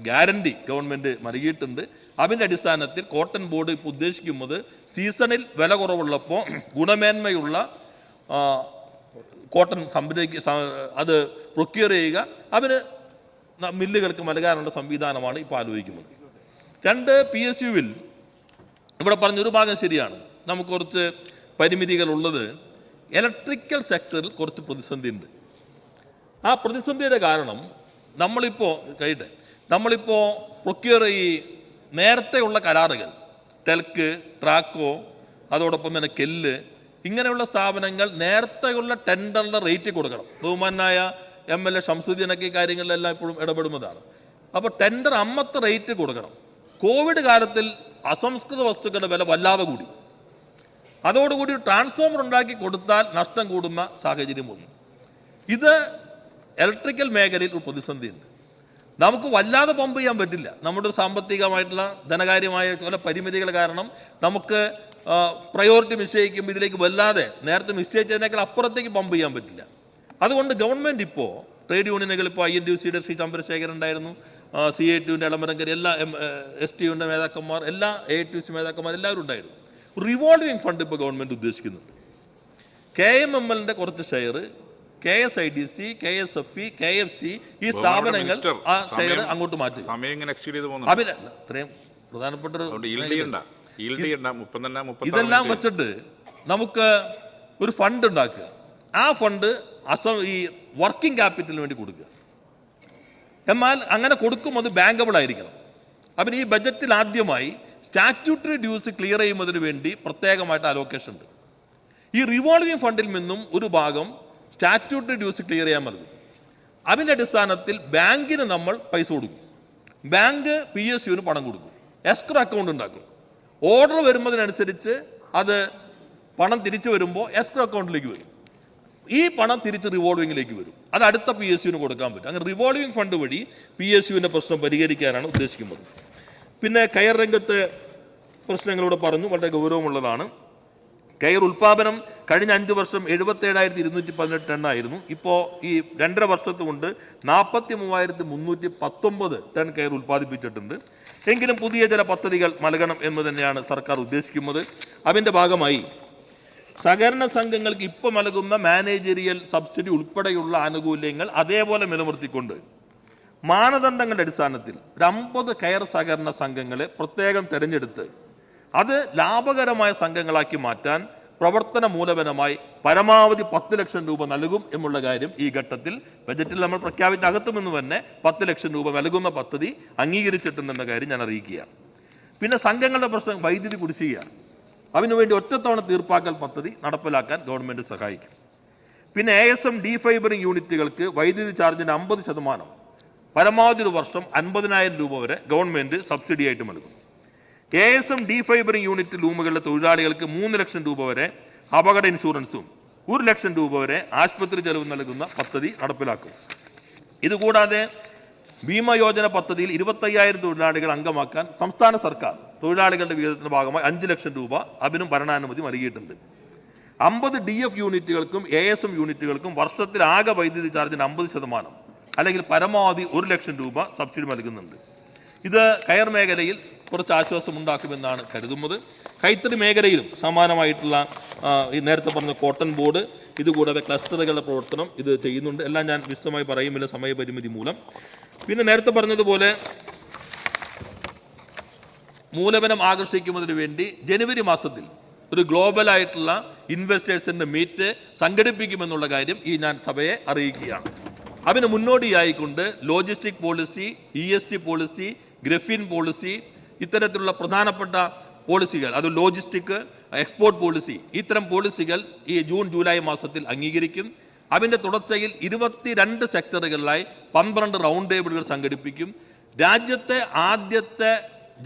ഗ്യാരണ്ടി ഗവൺമെൻറ് നൽകിയിട്ടുണ്ട്. അതിൻ്റെ അടിസ്ഥാനത്തിൽ കോട്ടൺ ബോർഡ് ഇപ്പോൾ ഉദ്ദേശിക്കുന്നത് സീസണിൽ വില കുറവുള്ളപ്പോൾ ഗുണമേന്മയുള്ള കോട്ടൺ അത് പ്രൊക്യൂർ ചെയ്യുക, അതിന് മില്ലുകൾക്ക് നൽകാനുള്ള സംവിധാനമാണ് ഇപ്പോൾ ആലോചിക്കുന്നത്. 2 PSUവിൽ ഇവിടെ പറഞ്ഞൊരു ഭാഗം ശരിയാണ്. നമുക്ക് കുറച്ച് പരിമിതികളുള്ളത് ഇലക്ട്രിക്കൽ സെക്ടറിൽ കുറച്ച് പ്രതിസന്ധി ഉണ്ട്. ആ പ്രതിസന്ധിയുടെ കാരണം നമ്മളിപ്പോൾ പ്രൊക്യൂർ ഈ നേരത്തെയുള്ള കരാറുകൾ ടെൽക്ക്, ട്രാക്കോ, അതോടൊപ്പം തന്നെ കെല്ല്, ഇങ്ങനെയുള്ള സ്ഥാപനങ്ങൾ നേരത്തെയുള്ള ടെൻഡറിൻ്റെ റേറ്റ് കൊടുക്കണം. ബഹുമാനായ MLA ഷംസുദ്ദീനൊക്കെ ഈ കാര്യങ്ങളിലെല്ലാം ഇപ്പോഴും ഇടപെടുന്നതാണ്. അപ്പോൾ ടെൻഡർ അമ്മത്തെ റേറ്റ് കൊടുക്കണം. കോവിഡ് കാലത്തിൽ അസംസ്കൃത വസ്തുക്കളുടെ വില വല്ലാതെ കൂടി. അതോടുകൂടി ട്രാൻസ്ഫോമർ ഉണ്ടാക്കി കൊടുത്താൽ നഷ്ടം കൂടുന്ന സാഹചര്യം വന്നു. ഇത് ഇലക്ട്രിക്കൽ മേഖലയിൽ ഒരു പ്രതിസന്ധിയുണ്ട്. നമുക്ക് വല്ലാതെ പമ്പ് ചെയ്യാൻ പറ്റില്ല. നമ്മുടെ സാമ്പത്തികമായിട്ടുള്ള ധനകാര്യമായ ചില പരിമിതികൾ കാരണം നമുക്ക് പ്രയോറിറ്റി നിശ്ചയിക്കുമ്പോൾ ഇതിലേക്ക് വല്ലാതെ നേരത്തെ നിശ്ചയിച്ചതിനേക്കാൾ അപ്പുറത്തേക്ക് പമ്പ് ചെയ്യാൻ പറ്റില്ല. അതുകൊണ്ട് ഗവൺമെൻറ് ഇപ്പോൾ ട്രേഡ് യൂണിയനുകൾ, ഇപ്പോൾ INTUCയുടെ ശ്രീ ചന്ദ്രശേഖരൻ ഉണ്ടായിരുന്നു, CITUവിൻ്റെ ഇളമരങ്കരി, എല്ലാ STUവിൻ്റെ നേതാക്കന്മാർ, എല്ലാ AITUC നേതാക്കന്മാർ എല്ലാവരും ഉണ്ടായിരുന്നു. റിവോൾവിംഗ് ഫണ്ട് ഇപ്പോൾ ഗവൺമെൻറ് ഉദ്ദേശിക്കുന്നുണ്ട്. KMMLൻ്റെ കുറച്ച് ഷെയർ, KSIDC, KSFE, KFC ഈ സ്ഥാപനങ്ങൾ ആ ഷെയർ അങ്ങോട്ട് മാറ്റി. ഇത്രയും പ്രധാനപ്പെട്ട ഇതെല്ലാം വെച്ചിട്ട് നമുക്ക് ഒരു ഫണ്ട് ഉണ്ടാക്കുക. ആ ഫണ്ട് ഈ വർക്കിംഗ് ക്യാപിറ്റലിന് വേണ്ടി കൊടുക്കുക. എന്നാൽ അങ്ങനെ കൊടുക്കുമ്പോൾ അത് ബാങ്കബിൾ ആയിരിക്കണം. അപ്പം ഈ ബജറ്റിൽ ആദ്യമായി സ്റ്റാറ്റ്യൂട്ടറി ഡ്യൂസ് ക്ലിയർ ചെയ്യുന്നതിന് വേണ്ടി പ്രത്യേകമായിട്ട് അലോക്കേഷൻ ഉണ്ട്. ഈ റിവോൾവിംഗ് ഫണ്ടിൽ നിന്നും ഒരു ഭാഗം സ്റ്റാറ്റ്യൂട്ടറി ഡ്യൂസ് ക്ലിയർ ചെയ്യാൻ നൽകും. അതിൻ്റെ അടിസ്ഥാനത്തിൽ ബാങ്കിന് നമ്മൾ പൈസ കൊടുക്കും, ബാങ്ക് PSUവിന് പണം കൊടുക്കും. എസ്ക്രോ അക്കൗണ്ട് ഉണ്ടാക്കും. ഓർഡർ വരുന്നതിനനുസരിച്ച് അത് പണം തിരിച്ചു വരുമ്പോൾ എസ്ക്രോ അക്കൗണ്ടിലേക്ക് വരും. ഈ പണം തിരിച്ച് റിവോൾവിങ്ങിലേക്ക് വരും. അത് അടുത്ത PSUവിന് കൊടുക്കാൻ പറ്റും. അങ്ങനെ റിവോൾവിംഗ് ഫണ്ട് വഴി PSUവിൻ്റെ പ്രശ്നം പരിഹരിക്കാനാണ് ഉദ്ദേശിക്കുന്നത്. പിന്നെ കയർ രംഗത്തെ പ്രശ്നങ്ങളിവിടെ പറഞ്ഞു, വളരെ ഗൗരവമുള്ളതാണ്. കയർ ഉൽപ്പാദനം കഴിഞ്ഞ 5 വർഷം 77,218 ടണ്ണായിരുന്നു. ഇപ്പോൾ ഈ 2.5 വർഷത്ത് കൊണ്ട് 43,319 ടൺ കയർ ഉൽപ്പാദിപ്പിച്ചിട്ടുണ്ട്. എങ്കിലും പുതിയ ചില പദ്ധതികൾ നൽകണം എന്ന് തന്നെയാണ് സർക്കാർ ഉദ്ദേശിക്കുന്നത്. അതിൻ്റെ ഭാഗമായി സഹകരണ സംഘങ്ങൾക്ക് ഇപ്പോൾ നൽകുന്ന മാനേജറിയൽ സബ്സിഡി ഉൾപ്പെടെയുള്ള ആനുകൂല്യങ്ങൾ അതേപോലെ നിലനിർത്തിക്കൊണ്ട് മാനദണ്ഡങ്ങളുടെ അടിസ്ഥാനത്തിൽ 50 കയർ സഹകരണ സംഘങ്ങളെ പ്രത്യേകം തിരഞ്ഞെടുത്ത് അത് ലാഭകരമായ സംഘങ്ങളാക്കി മാറ്റാൻ പ്രവർത്തന മൂലധനമായി പരമാവധി 10 ലക്ഷം രൂപ നൽകും എന്നുള്ള കാര്യം ഈ ഘട്ടത്തിൽ ബജറ്റിൽ നമ്മൾ പ്രഖ്യാപിച്ച അകത്തുനിന്ന് തന്നെ 10 ലക്ഷം രൂപ നൽകുന്ന പദ്ധതി അംഗീകരിച്ചിട്ടുണ്ടെന്ന കാര്യം ഞാൻ അറിയിക്കുകയാണ്. പിന്നെ സംഘങ്ങളുടെ പ്രശ്നം വൈദ്യുതി കുടിശ്ശികയാണ്. അതിനുവേണ്ടി ഒറ്റത്തവണ തീർപ്പാക്കൽ പദ്ധതി നടപ്പിലാക്കാൻ ഗവൺമെൻറ് സഹായിക്കും. പിന്നെ ASM ഡീഫൈബറിംഗ് യൂണിറ്റുകൾക്ക് വൈദ്യുതി ചാർജിൻ്റെ 50% പരമാവധി ഒരു വർഷം 50,000 രൂപ വരെ ഗവൺമെൻറ് സബ്സിഡി ആയിട്ട് നൽകും. ASM ഡീഫൈബറിംഗ് യൂണിറ്റ് ലൂമുകളുടെ തൊഴിലാളികൾക്ക് 3 ലക്ഷം രൂപ വരെ അപകട ഇൻഷുറൻസും 1 ലക്ഷം രൂപ വരെ ആശുപത്രി ചെലവ് നൽകുന്ന പദ്ധതി നടപ്പിലാക്കും. ഇതുകൂടാതെ ഭീമയോജന പദ്ധതിയിൽ 25,000 തൊഴിലാളികൾ അംഗമാക്കാൻ സംസ്ഥാന സർക്കാർ തൊഴിലാളികളുടെ വിഹിതത്തിന്റെ ഭാഗമായി 5 ലക്ഷം രൂപ അതിനും ഭരണാനുമതി നൽകിയിട്ടുണ്ട്. 50 DF യൂണിറ്റുകൾക്കും ASM യൂണിറ്റുകൾക്കും വർഷത്തിൽ ആകെ വൈദ്യുതി ചാർജിന് 50% അല്ലെങ്കിൽ പരമാവധി 1 ലക്ഷം രൂപ സബ്സിഡി നൽകുന്നുണ്ട്. ഇത് കയർ മേഖലയിൽ കുറച്ച് ആശ്വാസം ഉണ്ടാക്കുമെന്നാണ് കരുതുന്നത്. കൈത്തറി മേഖലയിലും സമാനമായിട്ടുള്ള ഈ നേരത്തെ പറഞ്ഞ കോട്ടൺ ബോർഡ്, ഇതുകൂടാതെ ക്ലസ്റ്ററുകളുടെ പ്രവർത്തനം ഇത് ചെയ്യുന്നുണ്ട്. എല്ലാം ഞാൻ വിശദമായി പറയുമില്ല സമയപരിമിതി മൂലം. പിന്നെ നേരത്തെ പറഞ്ഞതുപോലെ മൂലധനം ആകർഷിക്കുന്നതിന് വേണ്ടി ജനുവരി മാസത്തിൽ ഒരു ഗ്ലോബലായിട്ടുള്ള ഇൻവെസ്റ്റേഴ്സിൻ്റെ മീറ്റ് സംഘടിപ്പിക്കുമെന്നുള്ള കാര്യം ഈ ഞാൻ സഭയെ അറിയിക്കുകയാണ്. അതിന് മുന്നോടിയായിക്കൊണ്ട് logistic policy, EST policy, graphene policy, ഇത്തരത്തിലുള്ള പ്രധാനപ്പെട്ട പോളിസികൾ, അത് ലോജിസ്റ്റിക്, എക്സ്പോർട്ട് പോളിസി, ഇത്തരം പോളിസികൾ ഈ ജൂൺ ജൂലൈ മാസത്തിൽ അംഗീകരിക്കും. അതിൻ്റെ തുടർച്ചയിൽ 22 സെക്ടറുകളിലായി 12 റൗണ്ട് ടേബിളുകൾ സംഘടിപ്പിക്കും. രാജ്യത്തെ ആദ്യത്തെ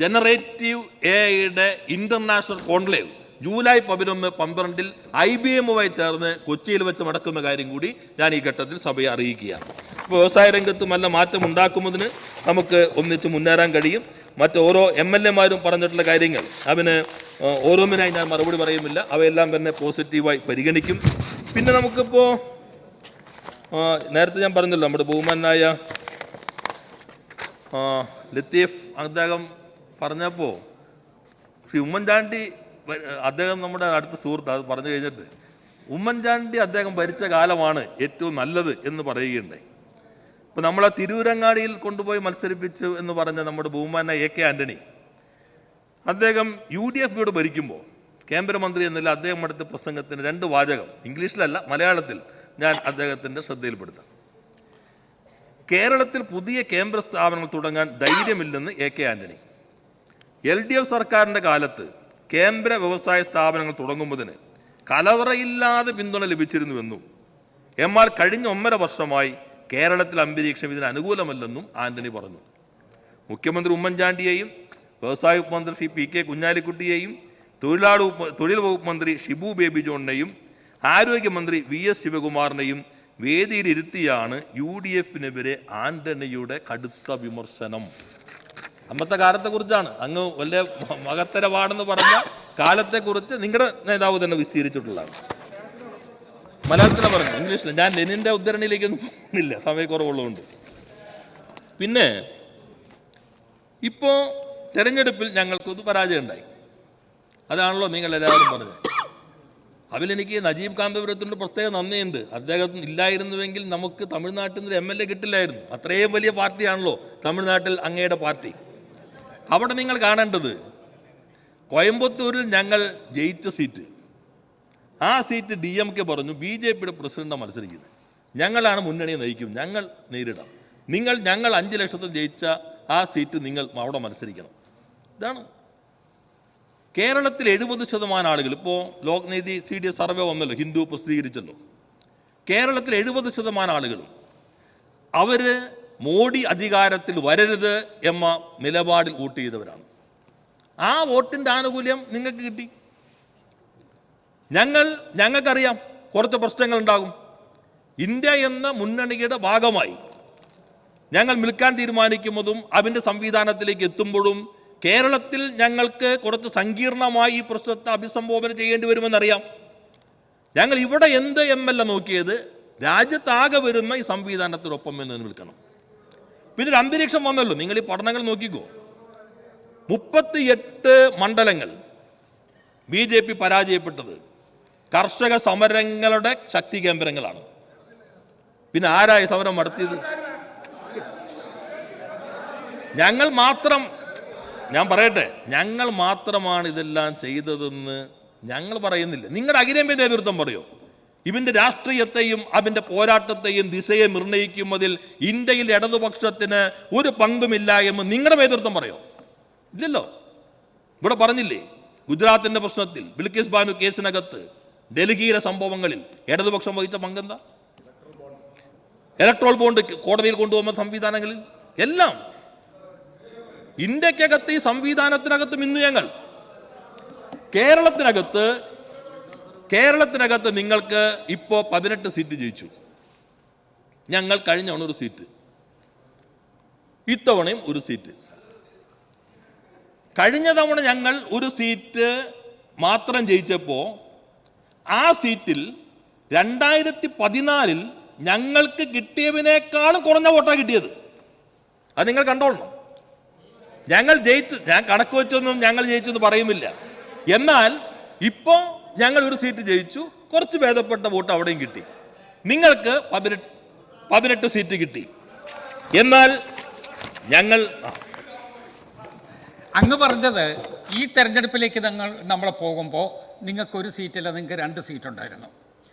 ജനറേറ്റീവ് AIയുടെ ഇന്റർനാഷണൽ കോൺക്ലേവ് ജൂലൈ 11-12 IBMുമായി ചേർന്ന് കൊച്ചിയിൽ വെച്ച് നടക്കുന്ന കാര്യം കൂടി ഞാൻ ഈ ഘട്ടത്തിൽ സഭയെ അറിയിക്കുകയാണ്. ഇപ്പോൾ വ്യവസായ രംഗത്ത് നല്ല മാറ്റം ഉണ്ടാക്കുന്നതിന് നമുക്ക് ഒന്നിച്ച് മുന്നേറാൻ കഴിയും. മറ്റ് ഓരോ MLAമാരും പറഞ്ഞിട്ടുള്ള കാര്യങ്ങൾ അതിന് ഓരോന്നിനായി ഞാൻ മറുപടി പറയുമില്ല, അവയെല്ലാം തന്നെ പോസിറ്റീവായി പരിഗണിക്കും. പിന്നെ നമുക്കിപ്പോൾ നേരത്തെ ഞാൻ പറഞ്ഞല്ലോ, നമ്മുടെ ബഹുമാനായ ലത്തീഫ് അദ്ദേഹം പറഞ്ഞപ്പോൾ ശ്രീ ഉമ്മൻചാണ്ടി, അദ്ദേഹം നമ്മുടെ അടുത്ത സുഹൃത്ത്, അത് പറഞ്ഞു കഴിഞ്ഞിട്ട് ഉമ്മൻചാണ്ടി അദ്ദേഹം ഭരിച്ച കാലമാണ് ഏറ്റവും നല്ലത് എന്ന് പറയുകയുണ്ടായി. ഇപ്പം നമ്മളെ തിരൂരങ്ങാടിയിൽ കൊണ്ടുപോയി മത്സരിപ്പിച്ചു എന്ന് പറഞ്ഞ നമ്മുടെ ബഹുമാനായ AK ആന്റണി, അദ്ദേഹം UDF ഭരിക്കുമ്പോൾ കേന്ദ്രമന്ത്രി എന്നല്ല അദ്ദേഹം അടുത്ത പ്രസംഗത്തിന് 2 വാചകം, ഇംഗ്ലീഷിലല്ല മലയാളത്തിൽ ഞാൻ അദ്ദേഹത്തിൻ്റെ ശ്രദ്ധയിൽപ്പെടുത്താം. കേരളത്തിൽ പുതിയ കേന്ദ്ര സ്ഥാപനങ്ങൾ തുടങ്ങാൻ ധൈര്യമില്ലെന്ന് AK ആന്റണി. LDF സർക്കാരിൻ്റെ കാലത്ത് കേന്ദ്ര വ്യവസായ സ്ഥാപനങ്ങൾ തുടങ്ങുന്നതിന് കലവറയില്ലാതെ പിന്തുണ ലഭിച്ചിരുന്നുവെന്നും എന്നാൽ കഴിഞ്ഞ 1.5 വർഷമായി കേരളത്തിൽ അന്തരീക്ഷം ഇതിന് അനുകൂലമല്ലെന്നും ആന്റണി പറഞ്ഞു. മുഖ്യമന്ത്രി ഉമ്മൻചാണ്ടിയെയും വ്യവസായ വകുപ്പ് മന്ത്രി ശ്രീ PK കുഞ്ഞാലിക്കുട്ടിയെയും തൊഴിൽ വകുപ്പ് മന്ത്രി ഷിബു ബേബി ജോണിനെയും ആരോഗ്യമന്ത്രി VS ശിവകുമാറിനെയും വേദിയിലിരുത്തിയാണ് UDFനെതിരെ ആന്റണിയുടെ കടുത്ത വിമർശനം. അന്നത്തെ കാലത്തെക്കുറിച്ചാണ്, അങ്ങ് വലിയ മകത്തരവാടെന്ന് പറഞ്ഞ കാലത്തെക്കുറിച്ച് നിങ്ങളുടെ നേതാവ് തന്നെ വിശദീകരിച്ചിട്ടുള്ളതാണ്. മലയാളത്തിലാണ് പറഞ്ഞത്, ഇംഗ്ലീഷിൽ. ഞാൻ ലെനിൻ്റെ ഉദ്ധരണിയിലേക്കൊന്നും പോകുന്നില്ല, സമയക്കുറവുള്ളതുകൊണ്ട്. പിന്നെ ഇപ്പോൾ തെരഞ്ഞെടുപ്പിൽ ഞങ്ങൾക്കൊരു പരാജയം ഉണ്ടായി, അതാണല്ലോ നിങ്ങളെല്ലാവരും പറഞ്ഞത്. അതിലെനിക്ക് നജീബ് കാന്തപുരത്തിൻ്റെ പ്രത്യേക നന്ദിയുണ്ട്. അദ്ദേഹം ഇല്ലായിരുന്നുവെങ്കിൽ നമുക്ക് തമിഴ്നാട്ടിൽ നിന്നൊരു MLA കിട്ടില്ലായിരുന്നു. അത്രയും വലിയ പാർട്ടിയാണല്ലോ തമിഴ്നാട്ടിൽ അങ്ങയുടെ പാർട്ടി. അവിടെ നിങ്ങൾ കാണേണ്ടത്, കോയമ്പത്തൂരിൽ ഞങ്ങൾ ജയിച്ച സീറ്റ്, ആ സീറ്റ് DMK പറഞ്ഞു BJPയുടെ പ്രസിഡന്റാണ് മത്സരിക്കുന്നത്, ഞങ്ങളാണ് മുന്നണിയെ നയിക്കും, ഞങ്ങൾ നേരിടാം. ഞങ്ങൾ 5 ലക്ഷത്തിൽ ജയിച്ച ആ സീറ്റ് നിങ്ങൾ അവിടെ മത്സരിക്കണം. ഇതാണ് കേരളത്തിൽ 70% ആളുകൾ, ഇപ്പോൾ ലോക്നീതി CDS സർവേ വന്നല്ലോ, ഹിന്ദു പ്രസിദ്ധീകരിച്ചല്ലോ, കേരളത്തിൽ 70% ആളുകളും അവർ മോഡി അധികാരത്തിൽ വരരുത് എന്ന നിലപാടിൽ വോട്ട് ചെയ്തവരാണ്. ആ വോട്ടിൻ്റെ ആനുകൂല്യം നിങ്ങൾക്ക് കിട്ടി. ഞങ്ങൾക്കറിയാം കുറച്ച് പ്രശ്നങ്ങൾ ഉണ്ടാകും. ഇന്ത്യ എന്ന മുന്നണിയുടെ ഭാഗമായി ഞങ്ങൾ നിൽക്കാൻ തീരുമാനിക്കുന്നതും അതിൻ്റെ സംവിധാനത്തിലേക്ക് എത്തുമ്പോഴും കേരളത്തിൽ ഞങ്ങൾക്ക് കുറച്ച് സങ്കീർണമായി ഈ പ്രശ്നത്തെ അഭിസംബോധന ചെയ്യേണ്ടി വരുമെന്നറിയാം. ഞങ്ങൾ ഇവിടെ എന്ത് അല്ല നോക്കിയത്, രാജ്യത്താകെ വരുന്ന ഈ സംവിധാനത്തിനൊപ്പം എന്ന് നിൽക്കണം. പിന്നെ ഒരു അന്തരീക്ഷം വന്നല്ലോ. നിങ്ങൾ ഈ പഠനങ്ങൾ നോക്കിക്കോ. 38 മണ്ഡലങ്ങൾ BJP പരാജയപ്പെട്ടത് കർഷക സമരങ്ങളുടെ ശക്തി കേന്ദ്രങ്ങളാണ്. പിന്നെ ആരായി സമരം നടത്തിയത്? ഞങ്ങൾ മാത്രം. ഞാൻ പറയട്ടെ, ഞങ്ങൾ മാത്രമാണ് ഇതെല്ലാം ചെയ്തതെന്ന് ഞങ്ങൾ പറയുന്നില്ല. നിങ്ങളുടെ അഖിലേന്ത്യാ നേതൃത്വം പറയോ? ഇതിൻ്റെ രാഷ്ട്രീയത്തെയും അതിൻ്റെ പോരാട്ടത്തെയും ദിശയെ നിർണ്ണയിക്കുന്നതിൽ ഇന്ത്യയിൽ ഇടതുപക്ഷത്തിന് ഒരു പങ്കുമില്ല എന്ന് നിങ്ങളുടെ നേതൃത്വം പറയോ? ഇല്ലല്ലോ. ഇവിടെ പറഞ്ഞില്ലേ, ഗുജറാത്തിൻ്റെ പ്രശ്നത്തിൽ ബിൽക്കിസ് ബാനു കേസിനകത്ത് ഡൽഹിയിലെ സംഭവങ്ങളിൽ ഇടതുപക്ഷം വഹിച്ച പങ്കെന്താ? ഇലക്ട്രോൾ ബോണ്ട് കോടതിയിൽ കൊണ്ടുപോകുന്ന സംവിധാനങ്ങളിൽ എല്ലാം ഇന്ത്യക്കകത്ത് ഈ സംവിധാനത്തിനകത്തും ഇന്ന് ഞങ്ങൾ കേരളത്തിനകത്ത് നിങ്ങൾക്ക് ഇപ്പോൾ 18 സീറ്റ് ജയിച്ചു. ഞങ്ങൾ കഴിഞ്ഞ തവണ ഒരു സീറ്റ്, ഇത്തവണയും ഒരു സീറ്റ്. കഴിഞ്ഞ തവണ ഞങ്ങൾ ഒരു സീറ്റ് മാത്രം ജയിച്ചപ്പോൾ ആ സീറ്റിൽ 2014 ഞങ്ങൾക്ക് കിട്ടിയതിനേക്കാളും കുറഞ്ഞ വോട്ടാണ് കിട്ടിയത്. അത് നിങ്ങൾ കണ്ടോളണം. ഞാൻ കണക്ക് വെച്ചൊന്നും ഞങ്ങൾ ജയിച്ചെന്ന് പറയുന്നില്ല. എന്നാൽ ഇപ്പോൾ ഞങ്ങൾ ഒരു സീറ്റ് ജയിച്ചു, കുറച്ച് ഭേദപ്പെട്ട വോട്ട് അവിടെയും കിട്ടി. നിങ്ങൾക്ക് 18 സീറ്റ് കിട്ടി. എന്നാൽ ഞങ്ങൾ അങ്ങ് പറഞ്ഞത് ഈ തെരഞ്ഞെടുപ്പിലേക്ക് നമ്മൾ പോകുമ്പോൾ നിങ്ങൾക്കൊരു സീറ്റല്ല, നിങ്ങൾക്ക് 2 സീറ്റ് ഉണ്ടായിരുന്നു.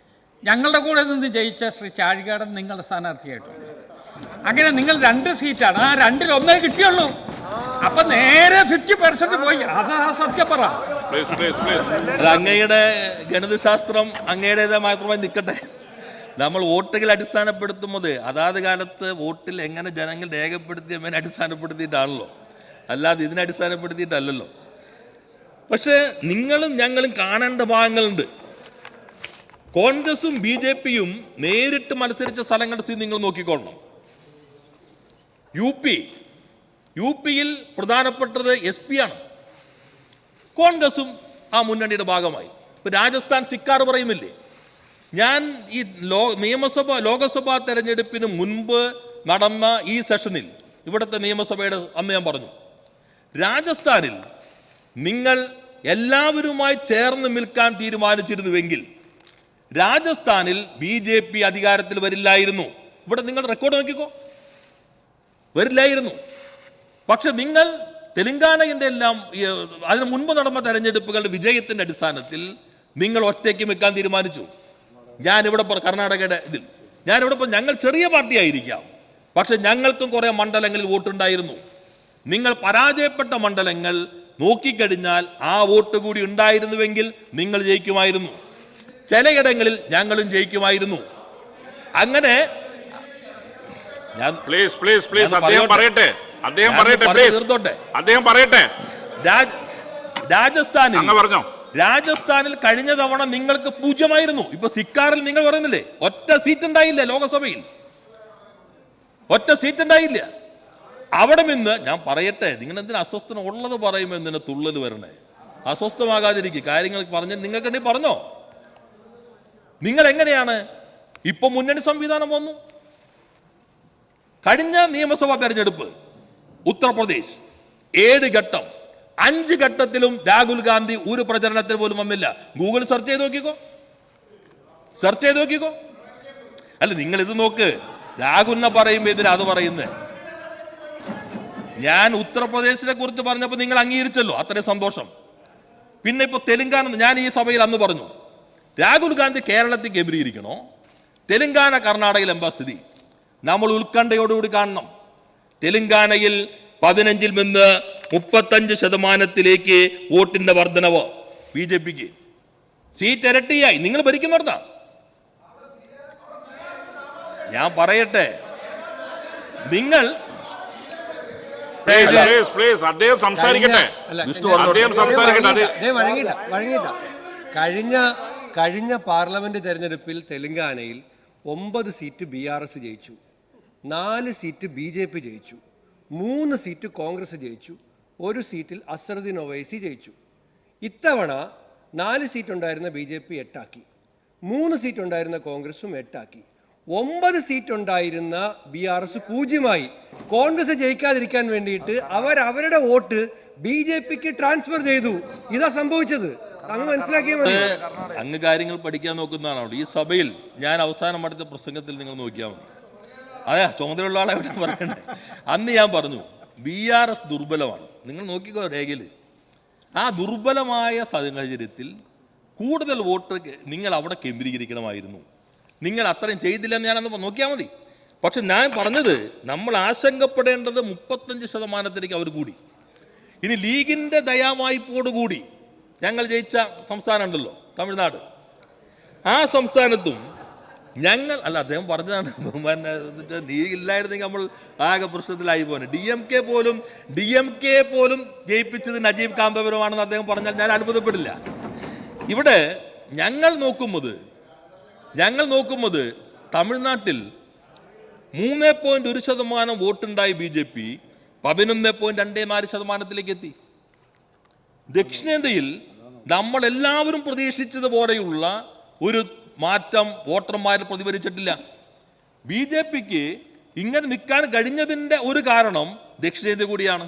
ഞങ്ങളുടെ കൂടെ നിന്ന് ജയിച്ച ശ്രീ ചാഴികാടൻ നിങ്ങളുടെ സ്ഥാനാർത്ഥിയായിട്ടുണ്ട്. അങ്ങനെ നിങ്ങൾ 2 സീറ്റാണ്, ആ 2-ൽ 1 കിട്ടിയുള്ളൂ. അപ്പൊ നേരെ 50% പോയി. അതാ സത്യം പറ. അങ്ങയുടെ ഗണിതശാസ്ത്രം അങ്ങയുടേത് മാത്രമായി നിൽക്കട്ടെ. നമ്മൾ വോട്ടുകൾ അടിസ്ഥാനപ്പെടുത്തുന്നത് അതാത് കാലത്ത് വോട്ടിൽ എങ്ങനെ ജനങ്ങൾ രേഖപ്പെടുത്തിയതിനെ അടിസ്ഥാനപ്പെടുത്തിയിട്ടാണല്ലോ, അല്ലാതെ ഇതിനെ അടിസ്ഥാനപ്പെടുത്തിയിട്ടല്ലല്ലോ. പക്ഷേ നിങ്ങളും ഞങ്ങളും കാണേണ്ട ഭാഗങ്ങളുണ്ട്. കോൺഗ്രസും BJPയും നേരിട്ട് മത്സരിച്ച സ്ഥലങ്ങളുടെ സ്ഥിതി നിങ്ങൾ നോക്കിക്കൊള്ളണം. യു പിയിൽ പ്രധാനപ്പെട്ടത് SP ആണ്. കോൺഗ്രസും ആ മുന്നണിയുടെ ഭാഗമായി. ഇപ്പൊ രാജസ്ഥാൻ സിക്കാർ പറയുന്നില്ലേ, ഞാൻ ഈ ലോകസഭാ തെരഞ്ഞെടുപ്പിന് മുൻപ് നടന്ന ഈ സെഷനിൽ ഇവിടുത്തെ നിയമസഭയുടെ അന്ന് ഞാൻ പറഞ്ഞു, രാജസ്ഥാനിൽ നിങ്ങൾ എല്ലാവരുമായി ചേർന്ന് നിൽക്കാൻ തീരുമാനിച്ചിരുന്നുവെങ്കിൽ രാജസ്ഥാനിൽ BJP അധികാരത്തിൽ വരില്ലായിരുന്നു. ഇവിടെ നിങ്ങൾ റെക്കോർഡ് നോക്കിക്കോ, വരില്ലായിരുന്നു. പക്ഷെ നിങ്ങൾ തെലങ്കാനയുടെ എല്ലാം അതിന് മുൻപ് നടന്ന തെരഞ്ഞെടുപ്പുകളുടെ വിജയത്തിന്റെ അടിസ്ഥാനത്തിൽ നിങ്ങൾ ഒറ്റയ്ക്ക് വെക്കാൻ തീരുമാനിച്ചു. ഞാനിവിടെ കർണാടകയുടെ ഞാനിവിടെ ഞങ്ങൾ ചെറിയ പാർട്ടി ആയിരിക്കാം, പക്ഷെ ഞങ്ങൾക്കും കുറെ മണ്ഡലങ്ങളിൽ വോട്ടുണ്ടായിരുന്നു. നിങ്ങൾ പരാജയപ്പെട്ട മണ്ഡലങ്ങൾ നോക്കിക്കഴിഞ്ഞാൽ ആ വോട്ട് കൂടി ഉണ്ടായിരുന്നുവെങ്കിൽ നിങ്ങൾ ജയിക്കുമായിരുന്നു. ചിലയിടങ്ങളിൽ ഞങ്ങളും ജയിക്കുമായിരുന്നു. അങ്ങനെ രാജസ്ഥാനിൽ കഴിഞ്ഞ തവണ നിങ്ങൾക്ക് 0 ഇപ്പൊ സിക്കാറിൽ നിങ്ങൾ പറയുന്നില്ലേ, ഒറ്റ സീറ്റ് ഉണ്ടായില്ല. ലോകസഭയിൽ ഒറ്റ സീറ്റ് ഉണ്ടായില്ല. അവിടെ നിന്ന് ഞാൻ പറയട്ടെ, നിങ്ങൾ എന്തിനാ അസ്വസ്ഥന ഉള്ളത് പറയുമ്പോൾ എന്തിനാ തുള്ളൽ വരണേ? അസ്വസ്ഥമാകാതിരിക്കും. കാര്യങ്ങൾ പറഞ്ഞ് നിങ്ങൾക്ക് പറഞ്ഞോ. നിങ്ങൾ എങ്ങനെയാണ് ഇപ്പൊ മുന്നണി സംവിധാനം വന്നു? കഴിഞ്ഞ നിയമസഭാ തെരഞ്ഞെടുപ്പ് ഉത്തർപ്രദേശ് 7 ഘട്ടം, 5 ഘട്ടത്തിലും രാഹുൽ ഗാന്ധി ഒരു പ്രചരണത്തിൽ പോലും വന്നില്ല. ഗൂഗിൾ സെർച്ച് ചെയ്ത് നോക്കിക്കോ. അല്ല, നിങ്ങൾ ഇത് നോക്ക്. രാഹുലിനെ പറയുമ്പോൾ ഇതിന് അത് പറയുന്നത്. ഞാൻ ഉത്തർപ്രദേശിനെ കുറിച്ച് പറഞ്ഞപ്പോൾ നിങ്ങൾ അംഗീകരിച്ചല്ലോ, അത്രയും സന്തോഷം. പിന്നെ ഇപ്പൊ തെലങ്കാന, ഞാൻ ഈ സഭയിൽ അന്ന് പറഞ്ഞു, രാഹുൽ ഗാന്ധി കേരളത്തിൽ കേന്ദ്രീകരിക്കണോ, തെലങ്കാന കർണാടകയിൽ എന്താ സ്ഥിതി? നമ്മൾ ഉത്കണ്ഠയോടുകൂടി കാണണം. തെലങ്കാനയിൽ 15-ൽ നിന്ന് 35% വോട്ടിന്റെ വർധനവ് BJPക്ക്. സീറ്റ് ഇരട്ടിയായി. നിങ്ങൾ ഭരിക്കുന്നിടത്താ. ഞാൻ പറയട്ടെ, നിങ്ങൾ അദ്ദേഹം സംസാരിക്കട്ടെ. അദ്ദേഹം സംസാരിക്കട്ടെ. കഴിഞ്ഞ പാർലമെന്റ് തെരഞ്ഞെടുപ്പിൽ തെലങ്കാനയിൽ 9 സീറ്റ് BRS ജയിച്ചു, 4 സീറ്റ് BJP ജയിച്ചു, 3 സീറ്റ് കോൺഗ്രസ് ജയിച്ചു, 1 സീറ്റിൽ അസറുദ്ദീൻ ഒവൈസി ജയിച്ചു. ഇത്തവണ 4 സീറ്റ് ഉണ്ടായിരുന്ന BJP 8 ആക്കി, 3 സീറ്റ് ഉണ്ടായിരുന്ന കോൺഗ്രസും 8 ആക്കി, 9 സീറ്റ് ഉണ്ടായിരുന്ന BRS 0 കോൺഗ്രസ് ജയിക്കാതിരിക്കാൻ വേണ്ടിയിട്ട് അവരുടെ വോട്ട് BJPക്ക് ട്രാൻസ്ഫർ ചെയ്തു. ഇതാ സംഭവിച്ചത്. അങ്ങ് മനസ്സിലാക്കിയാൽ മതി. അങ്ങ് കാര്യങ്ങൾ പഠിക്കാൻ നോക്കുന്നതാണ്. ഈ സഭയിൽ ഞാൻ അവസാനം അടുത്ത പ്രസംഗത്തിൽ നിങ്ങൾ നോക്കിയാൽ മതി. അതെ, ചുമതലയുള്ള ആളെ ഇവിടെ പറയണ്ടേ. അന്ന് ഞാൻ പറഞ്ഞു BRS ദുർബലമാണ്. നിങ്ങൾ നോക്കിക്കോ രേഖയിൽ. ആ ദുർബലമായ സാഹചര്യത്തിൽ കൂടുതൽ വോട്ട് നിങ്ങൾ അവിടെ കേന്ദ്രീകരിക്കണമായിരുന്നു. നിങ്ങൾ അത്രയും ചെയ്തില്ലെന്ന് ഞാനന്ന് നോക്കിയാൽ മതി. പക്ഷെ ഞാൻ പറഞ്ഞത് നമ്മൾ ആശങ്കപ്പെടേണ്ടത് 35% അവർ കൂടി. ഇനി ലീഗിൻ്റെ ദയാവായ്പോടുകൂടി ഞങ്ങൾ ജയിച്ച സംസ്ഥാനം ഉണ്ടല്ലോ തമിഴ്നാട്, ആ സംസ്ഥാനത്തും ഞങ്ങൾ അദ്ദേഹം പറഞ്ഞതാണ്, ലീഗ് ഇല്ലായിരുന്നെങ്കിൽ നമ്മൾ ആകെ പ്രശ്നത്തിലായി പോനെ. DMK പോലും ജയിപ്പിച്ചത് നജീബ് കാന്തപുരമാണെന്ന് അദ്ദേഹം പറഞ്ഞാൽ ഞാൻ അത്ഭുതപ്പെടില്ല. ഇവിടെ ഞങ്ങൾ നോക്കുന്നത് തമിഴ്നാട്ടിൽ 3.1% വോട്ടുണ്ടായി BJP 11.24% എത്തി. ദക്ഷിണേന്ത്യയിൽ നമ്മളെല്ലാവരും പ്രതീക്ഷിച്ചതുപോലെയുള്ള ഒരു മാറ്റം വോട്ടർമാരിൽ പ്രതിഫലിച്ചിട്ടില്ല. BJPക്ക് ഇങ്ങനെ നിൽക്കാൻ കഴിഞ്ഞതിൻ്റെ ഒരു കാരണം ദക്ഷിണേന്ത്യ കൂടിയാണ്.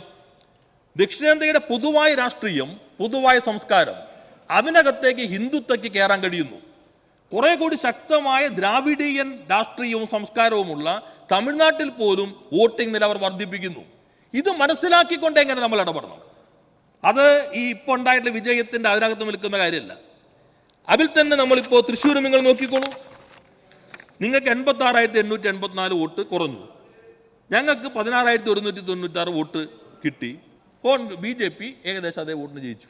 ദക്ഷിണേന്ത്യയുടെ പൊതുവായ രാഷ്ട്രീയം, പൊതുവായ സംസ്കാരം, അതിനകത്തേക്ക് ഹിന്ദുത്വയ്ക്ക് കയറാൻ കഴിയുന്നു. കുറെ കൂടി ശക്തമായ ദ്രാവിഡീയൻ രാഷ്ട്രീയവും സംസ്കാരവുമുള്ള തമിഴ്നാട്ടിൽ പോലും വോട്ടിംഗ് നില അവർ വർദ്ധിപ്പിക്കുന്നു. ഇത് മനസ്സിലാക്കിക്കൊണ്ട് എങ്ങനെ നമ്മൾ ഇടപെടണം? അത് ഈ ഇപ്പോൾ ഉണ്ടായിട്ടുള്ള വിജയത്തിൻ്റെ അതിനകത്ത് നിൽക്കുന്ന കാര്യമല്ല. അതിൽ തന്നെ നമ്മളിപ്പോൾ തൃശ്ശൂർ നിങ്ങൾ നോക്കിക്കോളൂ. നിങ്ങൾക്ക് 86,884 വോട്ട് കുറഞ്ഞു, ഞങ്ങൾക്ക് 16,196 വോട്ട് കിട്ടി. BJP ഏകദേശം അതേ വോട്ടിന് ജയിച്ചു.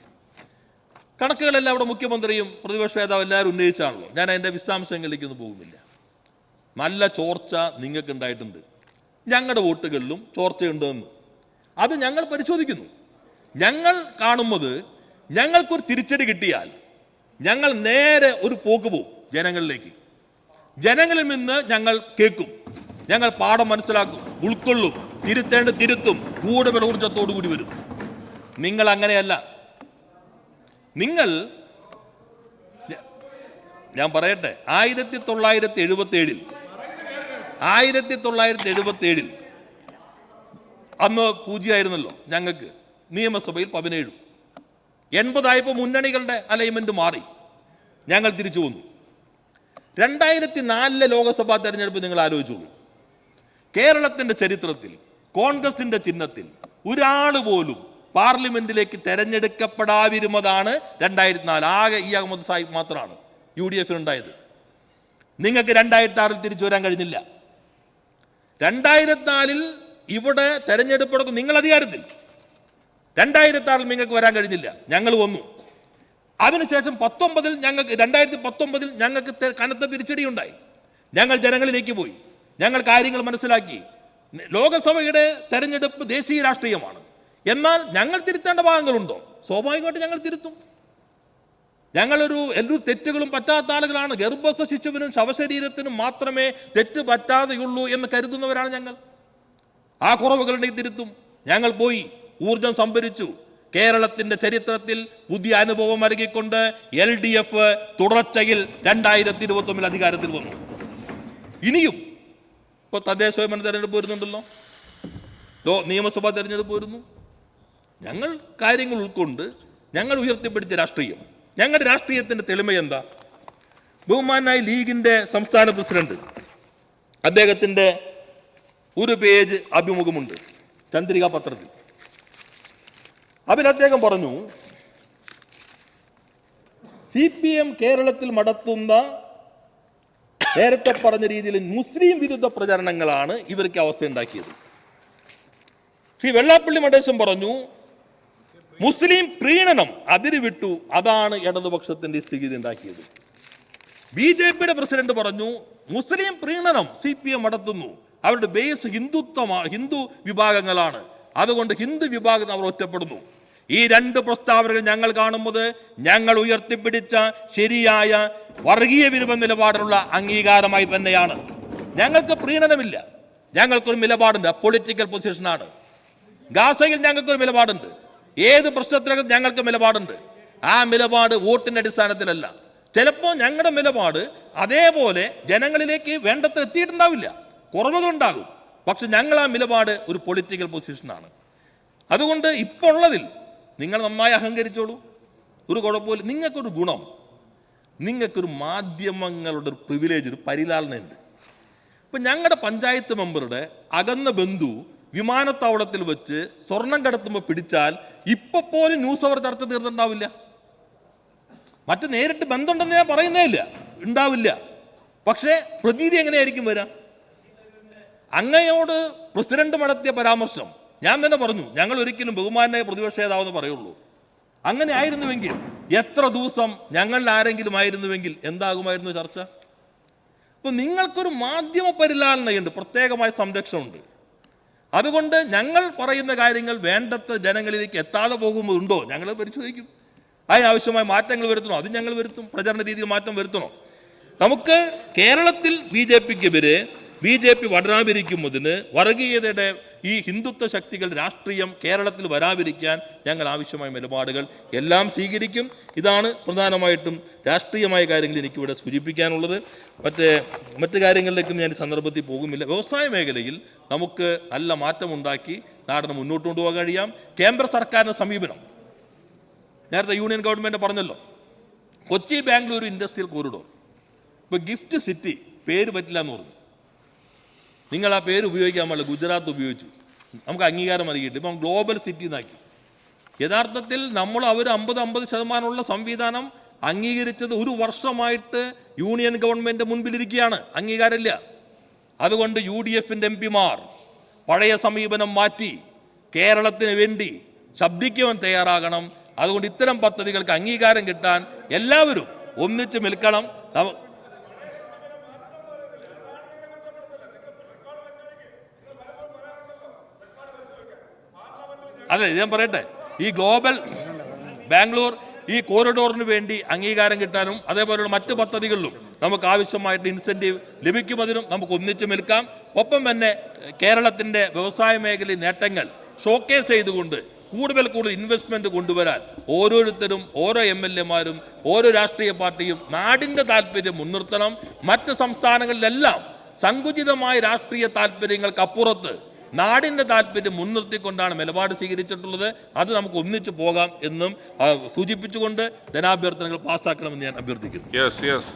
കണക്കുകളെല്ലാം അവിടെ മുഖ്യമന്ത്രിയും പ്രതിപക്ഷ നേതാവ് എല്ലാവരും ഉന്നയിച്ചാണല്ലോ. ഞാൻ അതിൻ്റെ വിശദാംശങ്ങളിലേക്കൊന്നും പോകുന്നില്ല. നല്ല ചോർച്ച നിങ്ങൾക്ക് ഉണ്ടായിട്ടുണ്ട്, ഞങ്ങളുടെ വോട്ടുകളിലും ചോർച്ചയുണ്ടെന്ന് അത് ഞങ്ങൾ പരിശോധിക്കുന്നു. ഞങ്ങൾ കാണുന്നത്, ഞങ്ങൾക്കൊരു തിരിച്ചടി കിട്ടിയാൽ ഞങ്ങൾ നേരെ ഒരു പോക്ക് പോകും ജനങ്ങളിലേക്ക്. ജനങ്ങളിൽ നിന്ന് ഞങ്ങൾ കേൾക്കും, ഞങ്ങൾ പാഠം മനസ്സിലാക്കും, ഉൾക്കൊള്ളും, തിരുത്തും, കൂടുതൽ ഊർജത്തോടു കൂടി വരും. നിങ്ങൾ അങ്ങനെയല്ല. ഞാൻ പറയട്ടെ, 1977 അന്ന് 0 ആയിരുന്നല്ലോ ഞങ്ങൾക്ക്, നിയമസഭയിൽ 17. 80 മുന്നണികളുടെ അലൈൻമെന്റ് മാറി, ഞങ്ങൾ തിരിച്ചു വന്നു. 2004 ലോക്സഭാ തെരഞ്ഞെടുപ്പ് നിങ്ങൾ ആലോചിച്ചോളൂ. കേരളത്തിന്റെ ചരിത്രത്തിൽ കോൺഗ്രസിന്റെ ചിഹ്നത്തിൽ ഒരാൾ പോലും പാർലമെന്റിലേക്ക് തെരഞ്ഞെടുക്കപ്പെടാതിരുന്നതാണ് 2004. ആകെ ഈ അഹമ്മദ് സാഹിബ് മാത്രമാണ് UDF ഉണ്ടായത്. നിങ്ങൾക്ക് 2006 തിരിച്ചു വരാൻ കഴിഞ്ഞില്ല. 2004 ഇവിടെ തെരഞ്ഞെടുപ്പ് നിങ്ങൾ അധികാരത്തിൽ, 2006 നിങ്ങൾക്ക് വരാൻ കഴിഞ്ഞില്ല, ഞങ്ങൾ വന്നു. അതിനുശേഷം 2019 ഞങ്ങൾക്ക് കനത്ത തിരിച്ചടി ഉണ്ടായി. ഞങ്ങൾ ജനങ്ങളിലേക്ക് പോയി, ഞങ്ങൾ കാര്യങ്ങൾ മനസ്സിലാക്കി. ലോകസഭയുടെ തെരഞ്ഞെടുപ്പ് ദേശീയ രാഷ്ട്രീയമാണ്. എന്നാൽ ഞങ്ങൾ തിരുത്തേണ്ട ഭാഗങ്ങളുണ്ടോ? സ്വാഭാവികമായിട്ട് ഞങ്ങൾ തിരുത്തും. ഞങ്ങളൊരു എല്ലാ തെറ്റുകളും പറ്റാത്ത ആളുകളാണ്. ഗർഭസ്ഥ ശിശുവിനും ശവശരീരത്തിനും മാത്രമേ തെറ്റ് പറ്റാതെയുള്ളൂ എന്ന് കരുതുന്നവരാണ് ഞങ്ങൾ. ആ കുറവുകളുണ്ടെങ്കിൽ തിരുത്തും. ഞങ്ങൾ പോയി ഊർജം സംഭരിച്ചു. കേരളത്തിന്റെ ചരിത്രത്തിൽ പുതിയ അനുഭവം നൽകിക്കൊണ്ട് LDF തുടർച്ചയിൽ 2021 അധികാരത്തിൽ വന്നു. ഇനിയും ഇപ്പോൾ തദ്ദേശ സ്വയംഭരണ തെരഞ്ഞെടുപ്പ് വരുന്നുണ്ടല്ലോ, നിയമസഭാ തെരഞ്ഞെടുപ്പ് വരുന്നു. ഞങ്ങൾ കാര്യങ്ങൾ ഉൾക്കൊണ്ട് ഞങ്ങൾ ഉയർത്തിപ്പിടിച്ച രാഷ്ട്രീയം, ഞങ്ങളുടെ രാഷ്ട്രീയത്തിന്റെ തെളിമ എന്താ? ബഹുമാനായ ലീഗിന്റെ സംസ്ഥാന പ്രസിഡന്റ്, അദ്ദേഹത്തിന്റെ ഒരു പേജ് അഭിമുഖമുണ്ട് ചന്ദ്രിക പത്രത്തിൽ. അതിൽ അദ്ദേഹം പറഞ്ഞു, CPM കേരളത്തിൽ നടത്തുന്ന നേരത്തെ പറഞ്ഞ രീതിയിൽ മുസ്ലിം വിരുദ്ധ പ്രചരണങ്ങളാണ് ഇവർക്ക് അവസ്ഥ ഉണ്ടാക്കിയത്. ശ്രീ വെള്ളാപ്പള്ളി നടേശൻ പറഞ്ഞു, മുസ്ലിം പ്രീണനം അതിര് വിട്ടു, അതാണ് ഇടതുപക്ഷത്തിന്റെ സ്ഥിതി ഉണ്ടാക്കിയത്. BJPയുടെ പ്രസിഡന്റ് പറഞ്ഞു, മുസ്ലിം പ്രീണനം CPM നടത്തുന്നു, അവരുടെ ബേസ് ഹിന്ദു വിഭാഗങ്ങളാണ്, അതുകൊണ്ട് ഹിന്ദു വിഭാഗം അവർ ഒറ്റപ്പെടുന്നു. ഈ രണ്ട് പ്രസ്താവനകൾ ഞങ്ങൾ കാണുന്നത് ഞങ്ങൾ ഉയർത്തിപ്പിടിച്ച ശരിയായ വർഗീയ വിരുദ്ധ നിലപാടിനുള്ള അംഗീകാരമായി തന്നെയാണ്. ഞങ്ങൾക്ക് പ്രീണനമില്ല, ഞങ്ങൾക്കൊരു നിലപാടുണ്ട്, പൊളിറ്റിക്കൽ പൊസിഷനാണ്. ഗാസയിൽ ഞങ്ങൾക്കൊരു നിലപാടുണ്ട്, ഏത് പ്രശ്നത്തിനകത്ത് ഞങ്ങൾക്ക് നിലപാടുണ്ട്. ആ നിലപാട് വോട്ടിന്റെ അടിസ്ഥാനത്തിലല്ല. ചിലപ്പോൾ ഞങ്ങളുടെ നിലപാട് അതേപോലെ ജനങ്ങളിലേക്ക് വേണ്ടത്ര എത്തിയിട്ടുണ്ടാവില്ല, കുറവുകളുണ്ടാകും. പക്ഷെ ഞങ്ങൾ ആ നിലപാട് ഒരു പൊളിറ്റിക്കൽ പൊസിഷനാണ്. അതുകൊണ്ട് ഇപ്പോൾ ഉള്ളതിൽ നിങ്ങൾ നന്നായി അഹങ്കരിച്ചോളൂ, ഒരു കുഴപ്പമില്ല. നിങ്ങൾക്കൊരു ഗുണം, നിങ്ങൾക്കൊരു മാധ്യമങ്ങളുടെ ഒരു പ്രിവിലേജ്, ഒരു പരിലാളനയുണ്ട്. ഇപ്പം ഞങ്ങളുടെ പഞ്ചായത്ത് മെമ്പറുടെ അകന്ന ബന്ധു വിമാനത്താവളത്തിൽ വെച്ച് സ്വർണം കടത്തുമ്പോൾ പിടിച്ചാൽ ഇപ്പൊ പോലും ന്യൂസ് അവർ ചർച്ച തീർന്നിട്ടുണ്ടാവില്ല. മറ്റ് നേരിട്ട് ബന്ധമുണ്ടെന്ന് ഞാൻ പറയുന്നേ ഇല്ല, ഉണ്ടാവില്ല. പക്ഷേ പ്രതീതി എങ്ങനെയായിരിക്കും വരാം? അങ്ങയോട് പ്രസിഡന്റ് നടത്തിയ പരാമർശം ഞാൻ തന്നെ പറഞ്ഞു, ഞങ്ങൾ ഒരിക്കലും ബഹുമാനായ പ്രതിപക്ഷ നേതാവെന്ന് പറയുള്ളൂ. അങ്ങനെ ആയിരുന്നുവെങ്കിൽ എത്ര ദിവസം ഞങ്ങളിൽ ആരെങ്കിലും ആയിരുന്നുവെങ്കിൽ എന്താകുമായിരുന്നു ചർച്ച? അപ്പൊ നിങ്ങൾക്കൊരു മാധ്യമ പരിലാളനയുണ്ട്, പ്രത്യേകമായ സംരക്ഷണമുണ്ട്. അതുകൊണ്ട് ഞങ്ങൾ പറയുന്ന കാര്യങ്ങൾ വേണ്ടത്ര ജനങ്ങളിലേക്ക് എത്താതെ പോകുമ്പോഴുണ്ടോ ഞങ്ങൾ പരിശോധിക്കും. അതിനാവശ്യമായ മാറ്റങ്ങൾ വരുത്തണോ അത് ഞങ്ങൾ വരുത്തും. പ്രചരണ രീതിയിൽ മാറ്റം വരുത്തണോ? നമുക്ക് കേരളത്തിൽ BJPക്കെതിരെ BJP വരാതിരിക്കുന്നതിന് വർഗീയതയുടെ ഈ ഹിന്ദുത്വ ശക്തികൾ രാഷ്ട്രീയം കേരളത്തിൽ വരാതിരിക്കാൻ ഞങ്ങൾ ആവശ്യമായ നിലപാടുകൾ എല്ലാം സ്വീകരിക്കും. ഇതാണ് പ്രധാനമായിട്ടും രാഷ്ട്രീയമായ കാര്യങ്ങൾ എനിക്കിവിടെ സൂചിപ്പിക്കാനുള്ളത്. മറ്റ് കാര്യങ്ങളിലേക്കും ഞാൻ സന്ദർഭത്തിൽ പോകുന്നില്ല. വ്യവസായ മേഖലയിൽ നമുക്ക് നല്ല മാറ്റമുണ്ടാക്കി നാടിനെ മുന്നോട്ട് കൊണ്ടുപോകാൻ കഴിയാം. കേന്ദ്ര സർക്കാരിൻ്റെ സമീപനം നേരത്തെ യൂണിയൻ ഗവൺമെൻറ് പറഞ്ഞല്ലോ, കൊച്ചി ബാംഗ്ലൂർ ഇൻഡസ്ട്രിയൽ കോറിഡോർ. ഇപ്പോൾ ഗിഫ്റ്റ് സിറ്റി പേര് പറ്റില്ല എന്ന് പറഞ്ഞു. നിങ്ങൾ ആ പേര് ഉപയോഗിക്കാൻ പാടില്ല, ഗുജറാത്ത് ഉപയോഗിച്ചു, നമുക്ക് അംഗീകാരം നൽകിയിട്ട് ഇപ്പം ഗ്ലോബൽ സിറ്റി എന്നാക്കി. യഥാർത്ഥത്തിൽ നമ്മൾ അവർ 50% സംവിധാനം അംഗീകരിച്ചത് ഒരു വർഷമായിട്ട് യൂണിയൻ ഗവൺമെൻറ് മുൻപിലിരിക്കുകയാണ്, അംഗീകാരമില്ല. അതുകൊണ്ട് UDFൻ്റെ MP-മാർ പഴയ സമീപനം മാറ്റി കേരളത്തിന് വേണ്ടി ശബ്ദിക്കുവാൻ തയ്യാറാകണം. അതുകൊണ്ട് ഇത്തരം പദ്ധതികൾക്ക് അംഗീകാരം കിട്ടാൻ എല്ലാവരും ഒന്നിച്ച് നിൽക്കണം. അതെ, ഞാൻ പറയട്ടെ, ഈ ഗ്ലോബൽ ബാംഗ്ലൂർ ഈ കോറിഡോറിന് വേണ്ടി അംഗീകാരം കിട്ടാനും അതേപോലെയുള്ള മറ്റ് പദ്ധതികളിലും നമുക്ക് ആവശ്യമായിട്ട് ഇൻസെൻറ്റീവ് ലഭിക്കുമതിനും നമുക്ക് ഒന്നിച്ച് നിൽക്കാം. ഒപ്പം തന്നെ കേരളത്തിൻ്റെ വ്യവസായ മേഖലയിൽ നേട്ടങ്ങൾ ഷോക്കേസ് ചെയ്തുകൊണ്ട് കൂടുതൽ ഇൻവെസ്റ്റ്മെൻറ്റ് കൊണ്ടുവരാൻ ഓരോരുത്തരും, ഓരോ MLA-മാരും, ഓരോ രാഷ്ട്രീയ പാർട്ടിയും നാടിൻ്റെ താല്പര്യം മുൻനിർത്തണം. മറ്റ് സംസ്ഥാനങ്ങളിലെല്ലാം സങ്കുചിതമായ രാഷ്ട്രീയ താല്പര്യങ്ങൾക്കപ്പുറത്ത് നാടിൻ്റെ താല്പര്യം മുൻനിർത്തിക്കൊണ്ടാണ് നിലപാട് സ്വീകരിച്ചിട്ടുള്ളത്. അത് നമുക്ക് ഒന്നിച്ചു പോകാം എന്നും സൂചിപ്പിച്ചുകൊണ്ട് ധനാഭ്യർത്ഥനകൾ പാസ്സാക്കണമെന്ന് ഞാൻ അഭ്യർത്ഥിക്കുന്നു. യെസ്